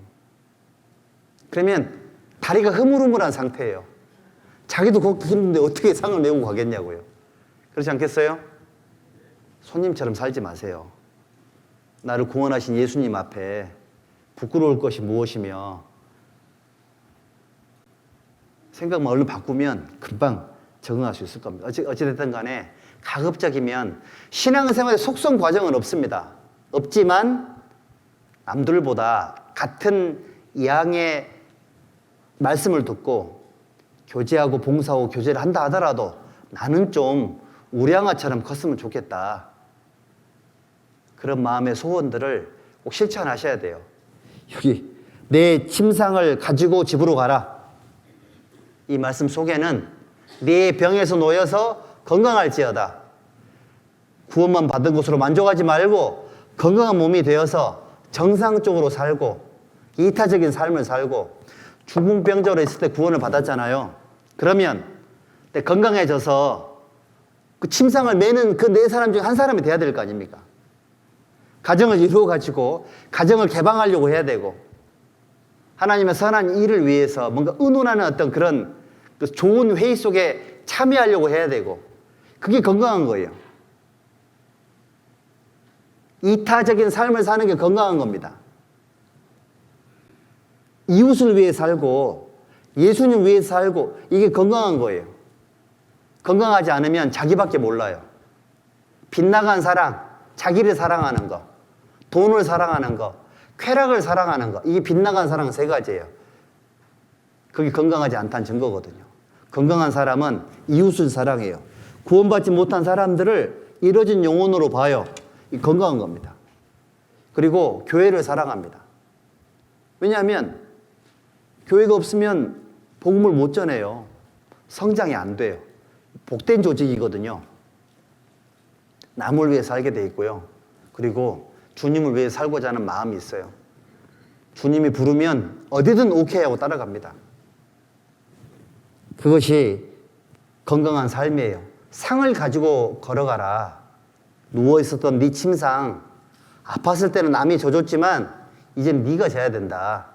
그러면 다리가 흐물흐물한 상태예요. 자기도 걷기 힘든데 어떻게 상을 메고 가겠냐고요. 그렇지 않겠어요? 손님처럼 살지 마세요. 나를 구원하신 예수님 앞에 부끄러울 것이 무엇이며 생각만 얼른 바꾸면 금방 적응할 수 있을 겁니다. 어찌됐든 간에 가급적이면 신앙생활의 속성 과정은 없습니다. 없지만 남들보다 같은 양의 말씀을 듣고 교제하고 봉사하고 교제를 한다 하더라도 나는 좀 우량아처럼 컸으면 좋겠다. 그런 마음의 소원들을 꼭 실천하셔야 돼요. 여기 내 침상을 가지고 집으로 가라. 이 말씀 속에는 네 병에서 놓여서 건강할지어다. 구원만 받은 것으로 만족하지 말고 건강한 몸이 되어서 정상적으로 살고 이타적인 삶을 살고 중풍병자로 있을 때 구원을 받았잖아요. 그러면 건강해져서 그 침상을 매는 그 네 사람 중에 한 사람이 돼야 될 거 아닙니까? 가정을 이루어가지고 가정을 개방하려고 해야 되고 하나님의 선한 일을 위해서 뭔가 의논하는 어떤 그런 그 좋은 회의 속에 참여하려고 해야 되고 그게 건강한 거예요. 이타적인 삶을 사는 게 건강한 겁니다. 이웃을 위해 살고 예수님 위해 살고 이게 건강한 거예요. 건강하지 않으면 자기밖에 몰라요. 빗나간 사랑, 자기를 사랑하는 거, 돈을 사랑하는 거, 쾌락을 사랑하는 거, 이게 빗나간 사랑은 세 가지예요. 그게 건강하지 않다는 증거거든요. 건강한 사람은 이웃을 사랑해요. 구원받지 못한 사람들을 이뤄진 영혼으로 봐요. 이 건강한 겁니다. 그리고 교회를 사랑합니다. 왜냐하면 교회가 없으면 복음을 못 전해요. 성장이 안 돼요. 복된 조직이거든요. 남을 위해 살게 돼 있고요. 그리고 주님을 위해 살고자 하는 마음이 있어요. 주님이 부르면 어디든 오케이 하고 따라갑니다. 그것이 건강한 삶이에요. 상을 가지고 걸어가라. 누워있었던 네 침상, 아팠을 때는 남이 져줬지만 이젠 네가 져야 된다.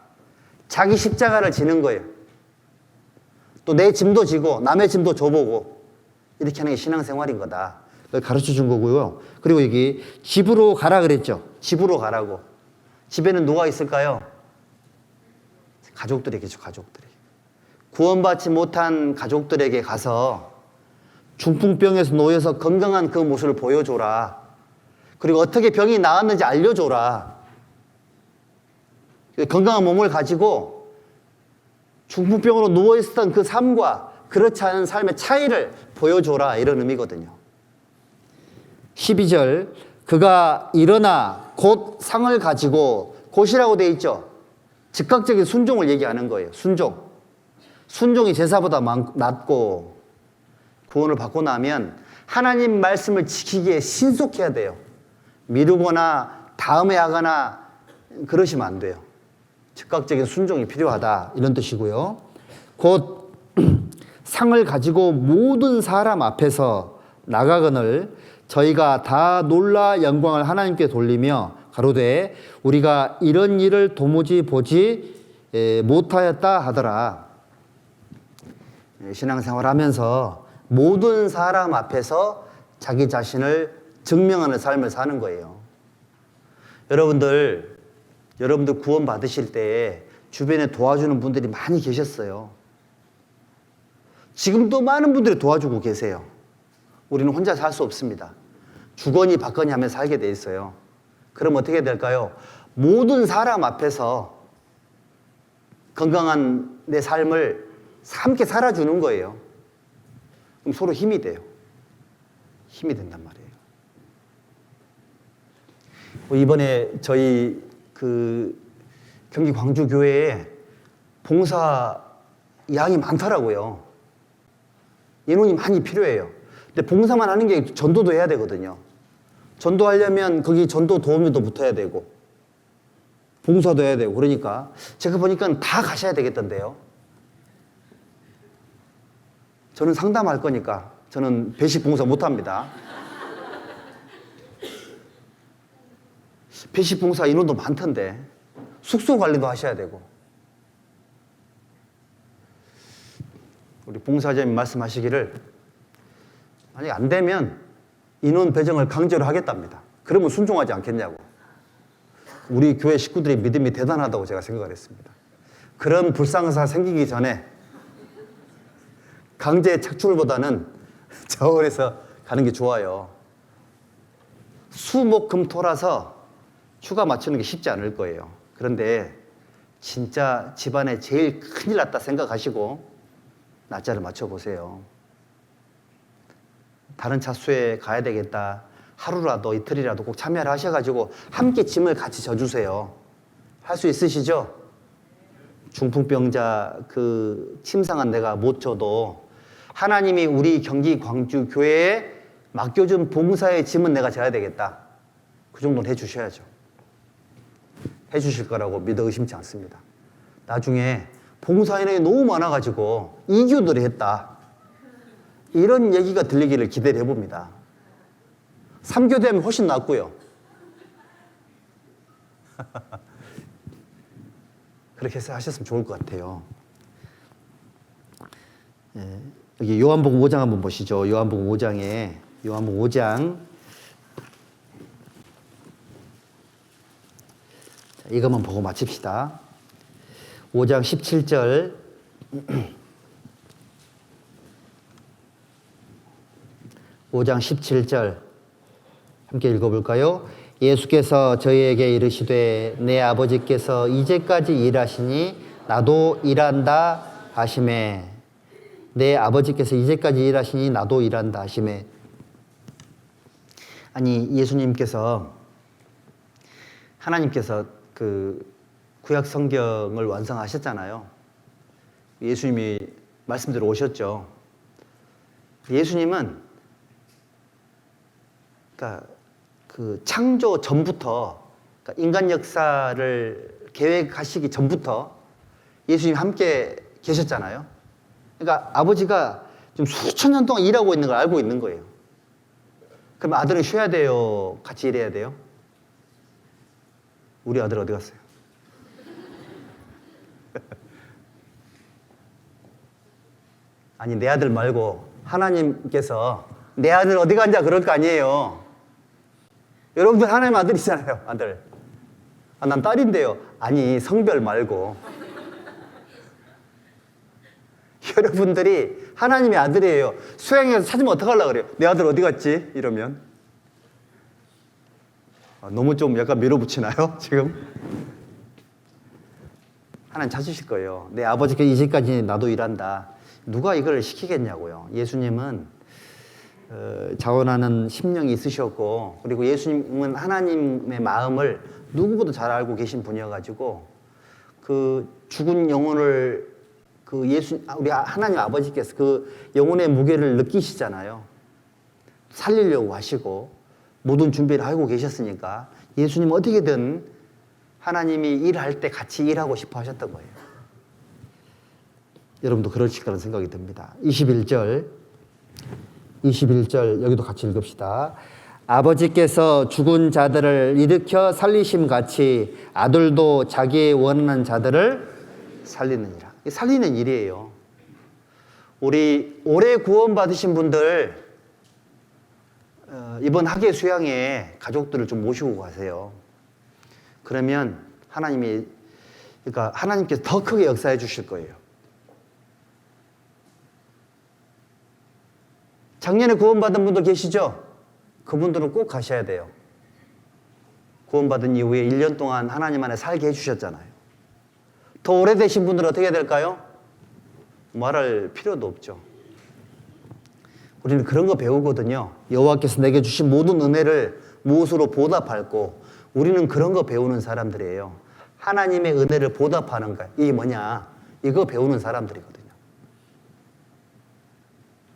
자기 십자가를 지는 거예요. 또 내 짐도 지고 남의 짐도 져보고 이렇게 하는 게 신앙생활인 거다. 그걸 가르쳐 준 거고요. 그리고 여기 집으로 가라 그랬죠. 집으로 가라고. 집에는 누가 있을까요? 가족들이겠죠. 가족들이. 구원받지 못한 가족들에게 가서 중풍병에서 놓여서 건강한 그 모습을 보여줘라. 그리고 어떻게 병이 나았는지 알려줘라. 건강한 몸을 가지고 중풍병으로 누워있었던 그 삶과 그렇지 않은 삶의 차이를 보여줘라. 이런 의미거든요. 12절 그가 일어나 곧 상을 가지고 곧이라고 되어 있죠. 즉각적인 순종을 얘기하는 거예요. 순종이 제사보다 낫고 구원을 받고 나면 하나님 말씀을 지키기에 신속해야 돼요. 미루거나 다음에 하거나 그러시면 안 돼요. 즉각적인 순종이 필요하다 이런 뜻이고요. 곧 상을 가지고 모든 사람 앞에서 나가거늘 저희가 다 놀라 영광을 하나님께 돌리며 가로되 우리가 이런 일을 도무지 보지 못하였다 하더라. 신앙생활하면서 모든 사람 앞에서 자기 자신을 증명하는 삶을 사는 거예요. 여러분들 구원 받으실 때 주변에 도와주는 분들이 많이 계셨어요. 지금도 많은 분들이 도와주고 계세요. 우리는 혼자 살 수 없습니다. 주거니 받거니 하면서 살게 돼 있어요. 그럼 어떻게 될까요? 모든 사람 앞에서 건강한 내 삶을 함께 살아주는 거예요. 그럼 서로 힘이 돼요. 힘이 된단 말이에요. 이번에 저희 경기 광주교회에 봉사 양이 많더라고요. 인원이 많이 필요해요. 근데 봉사만 하는 게 전도도 해야 되거든요. 전도하려면 거기 전도 도우미도 붙어야 되고 봉사도 해야 되고 그러니까 제가 보니까 다 가셔야 되겠던데요. 저는 상담할 거니까 저는 배식 봉사 못합니다. 배식 봉사 인원도 많던데 숙소 관리도 하셔야 되고 우리 봉사자님 말씀하시기를 만약에 안 되면 인원 배정을 강제로 하겠답니다. 그러면 순종하지 않겠냐고. 우리 교회 식구들의 믿음이 대단하다고 제가 생각을 했습니다. 그런 불상사 생기기 전에 강제 착출보다는 저울에서 가는 게 좋아요. 수목금토라서 휴가 맞추는 게 쉽지 않을 거예요. 그런데 진짜 집안에 제일 큰일 났다 생각하시고 날짜를 맞춰보세요. 다른 차수에 가야 되겠다. 하루라도 이틀이라도 꼭 참여를 하셔가지고 함께 짐을 같이 져주세요. 할 수 있으시죠? 중풍병자 침상은 내가 못 져도 하나님이 우리 경기 광주 교회에 맡겨준 봉사의 짐은 내가 져야 되겠다. 그 정도는 해주셔야죠. 해주실 거라고 믿어 의심치 않습니다. 나중에 봉사인원이 너무 많아가지고 이교들이 했다. 이런 얘기가 들리기를 기대를 해봅니다. 3교대면 훨씬 낫고요. 그렇게 해서 하셨으면 좋을 것 같아요. 예, 여기 요한복음 5장 한번 보시죠. 요한복음 5장 자, 이것만 보고 마칩시다. 5장 17절 5장 17절 함께 읽어볼까요? 예수께서 저희에게 이르시되 내 아버지께서 이제까지 일하시니 나도 일한다 하시매. 내 아버지께서 이제까지 일하시니 나도 일한다 하시매. 아니 하나님께서 구약 성경을 완성하셨잖아요. 예수님이 말씀대로 오셨죠. 예수님은 창조 전부터, 인간 역사를 계획하시기 전부터 예수님이 함께 계셨잖아요. 그러니까 아버지가 좀 수천 년 동안 일하고 있는 걸 알고 있는 거예요. 그럼 아들은 쉬어야 돼요? 같이 일해야 돼요? 우리 아들 어디 갔어요? 아니, 내 아들 말고 하나님께서 내 아들 어디 갔냐 그럴 거 아니에요. 여러분들 하나님 아들이잖아요. 아들. 난 딸인데요. 아니, 성별 말고. 여러분들이 하나님의 아들이에요. 수양에서 찾으면 어떡하려고 그래요? 내 아들 어디 갔지? 이러면. 너무 좀 약간 밀어붙이나요? 지금? 하나님 찾으실 거예요. 내 아버지께서 이제까지 나도 일한다. 누가 이걸 시키겠냐고요. 예수님은 자원하는 심령이 있으셨고, 그리고 예수님은 하나님의 마음을 누구보다 잘 알고 계신 분이어가지고 죽은 영혼을 우리 하나님 아버지께서 영혼의 무게를 느끼시잖아요. 살리려고 하시고 모든 준비를 하고 계셨으니까 예수님은 어떻게든 하나님이 일할 때 같이 일하고 싶어 하셨던 거예요. 여러분도 그러실 거라는 생각이 듭니다. 21절 여기도 같이 읽읍시다. 아버지께서 죽은 자들을 일으켜 살리심 같이 아들도 자기의 원하는 자들을 살리느니라. 살리는 일이에요. 우리 올해 구원받으신 분들 이번 학예 수양에 가족들을 좀 모시고 가세요. 그러면 하나님께서 더 크게 역사해 주실 거예요. 작년에 구원받은 분들 계시죠? 그분들은 꼭 가셔야 돼요. 구원받은 이후에 1년 동안 하나님 안에 살게 해주셨잖아요. 더 오래되신 분들은 어떻게 해야 될까요? 말할 필요도 없죠. 우리는 그런 거 배우거든요. 여호와께서 내게 주신 모든 은혜를 무엇으로 보답할고, 우리는 그런 거 배우는 사람들이에요. 하나님의 은혜를 보답하는 거. 이게 뭐냐? 이거 배우는 사람들이거든요.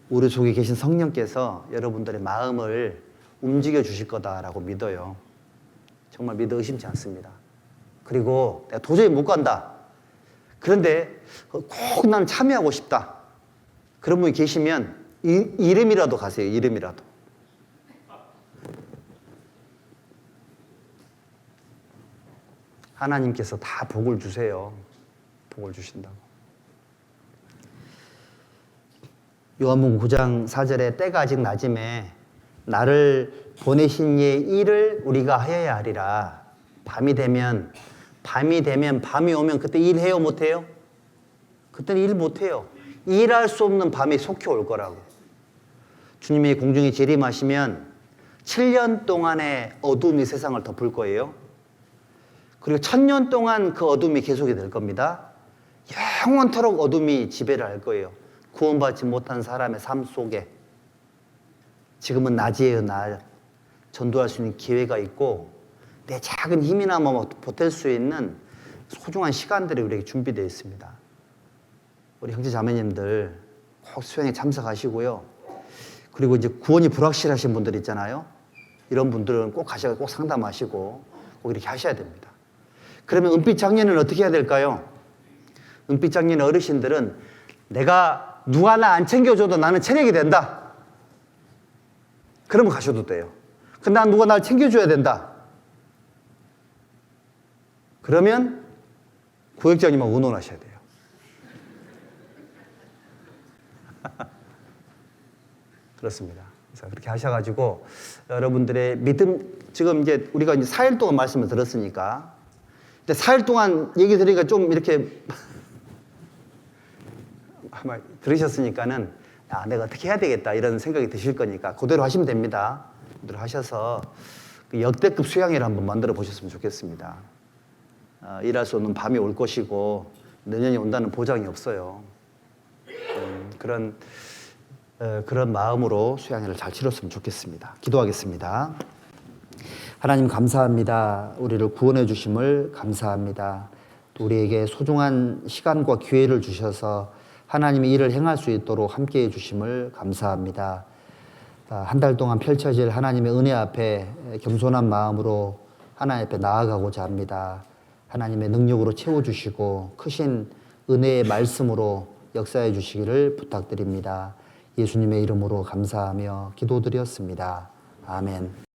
우리 속에 계신 성령께서 여러분들의 마음을 움직여 주실 거다라고 믿어요. 정말 믿어 의심치 않습니다. 그리고 내가 도저히 못 간다. 그런데 꼭 나는 참여하고 싶다. 그런 분이 계시면 이름이라도 가세요. 이름이라도. 하나님께서 다 복을 주세요. 복을 주신다고. 요한복음 9장 4절에 때가 아직 낮음에 나를 보내신 이의 일을 우리가 하여야 하리라. 밤이 되면 밤이 오면 그때 일해요 못해요? 그때는 일 못해요. 일할 수 없는 밤이 속히 올 거라고. 주님의 공중에 재림하시면 7년 동안의 어둠이 세상을 덮을 거예요. 그리고 1000년 동안 그 어둠이 계속이 될 겁니다. 영원토록 어둠이 지배를 할 거예요. 구원받지 못한 사람의 삶 속에. 지금은 낮이에요, 낮. 전도할 수 있는 기회가 있고 내 작은 힘이나마 보탤 수 있는 소중한 시간들이 우리에게 준비되어 있습니다. 우리 형제 자매님들 꼭 수양에 참석하시고요. 그리고 이제 구원이 불확실하신 분들 있잖아요. 이런 분들은 꼭 가셔서 꼭 상담하시고 꼭 이렇게 하셔야 됩니다. 그러면 은빛 장년은 어떻게 해야 될까요? 은빛 장년 어르신들은 내가 누가 나 안 챙겨줘도 나는 체력이 된다. 그러면 가셔도 돼요. 근데 난 누가 날 챙겨줘야 된다. 그러면 구역장님하고 의논하셔야 돼요. 그렇습니다. 그래서 그렇게 하셔가지고 여러분들의 믿음, 지금 이제 우리가 이제 4일 동안 말씀을 들었으니까 이제 4일 동안 얘기 들으니까 좀 이렇게 아마 들으셨으니까는 아, 내가 어떻게 해야 되겠다 이런 생각이 드실 거니까 그대로 하시면 됩니다. 그대로 하셔서 그 역대급 수양회를 한번 만들어 보셨으면 좋겠습니다. 일할 수 없는 밤이 올 것이고 내년이 온다는 보장이 없어요. 그런 마음으로 수양회를 잘 치렀으면 좋겠습니다. 기도하겠습니다. 하나님 감사합니다. 우리를 구원해 주심을 감사합니다. 또 우리에게 소중한 시간과 기회를 주셔서 하나님의 일을 행할 수 있도록 함께해 주심을 감사합니다. 한 달 동안 펼쳐질 하나님의 은혜 앞에 겸손한 마음으로 하나님 앞에 나아가고자 합니다. 하나님의 능력으로 채워주시고 크신 은혜의 말씀으로 역사해 주시기를 부탁드립니다. 예수님의 이름으로 감사하며 기도드렸습니다. 아멘.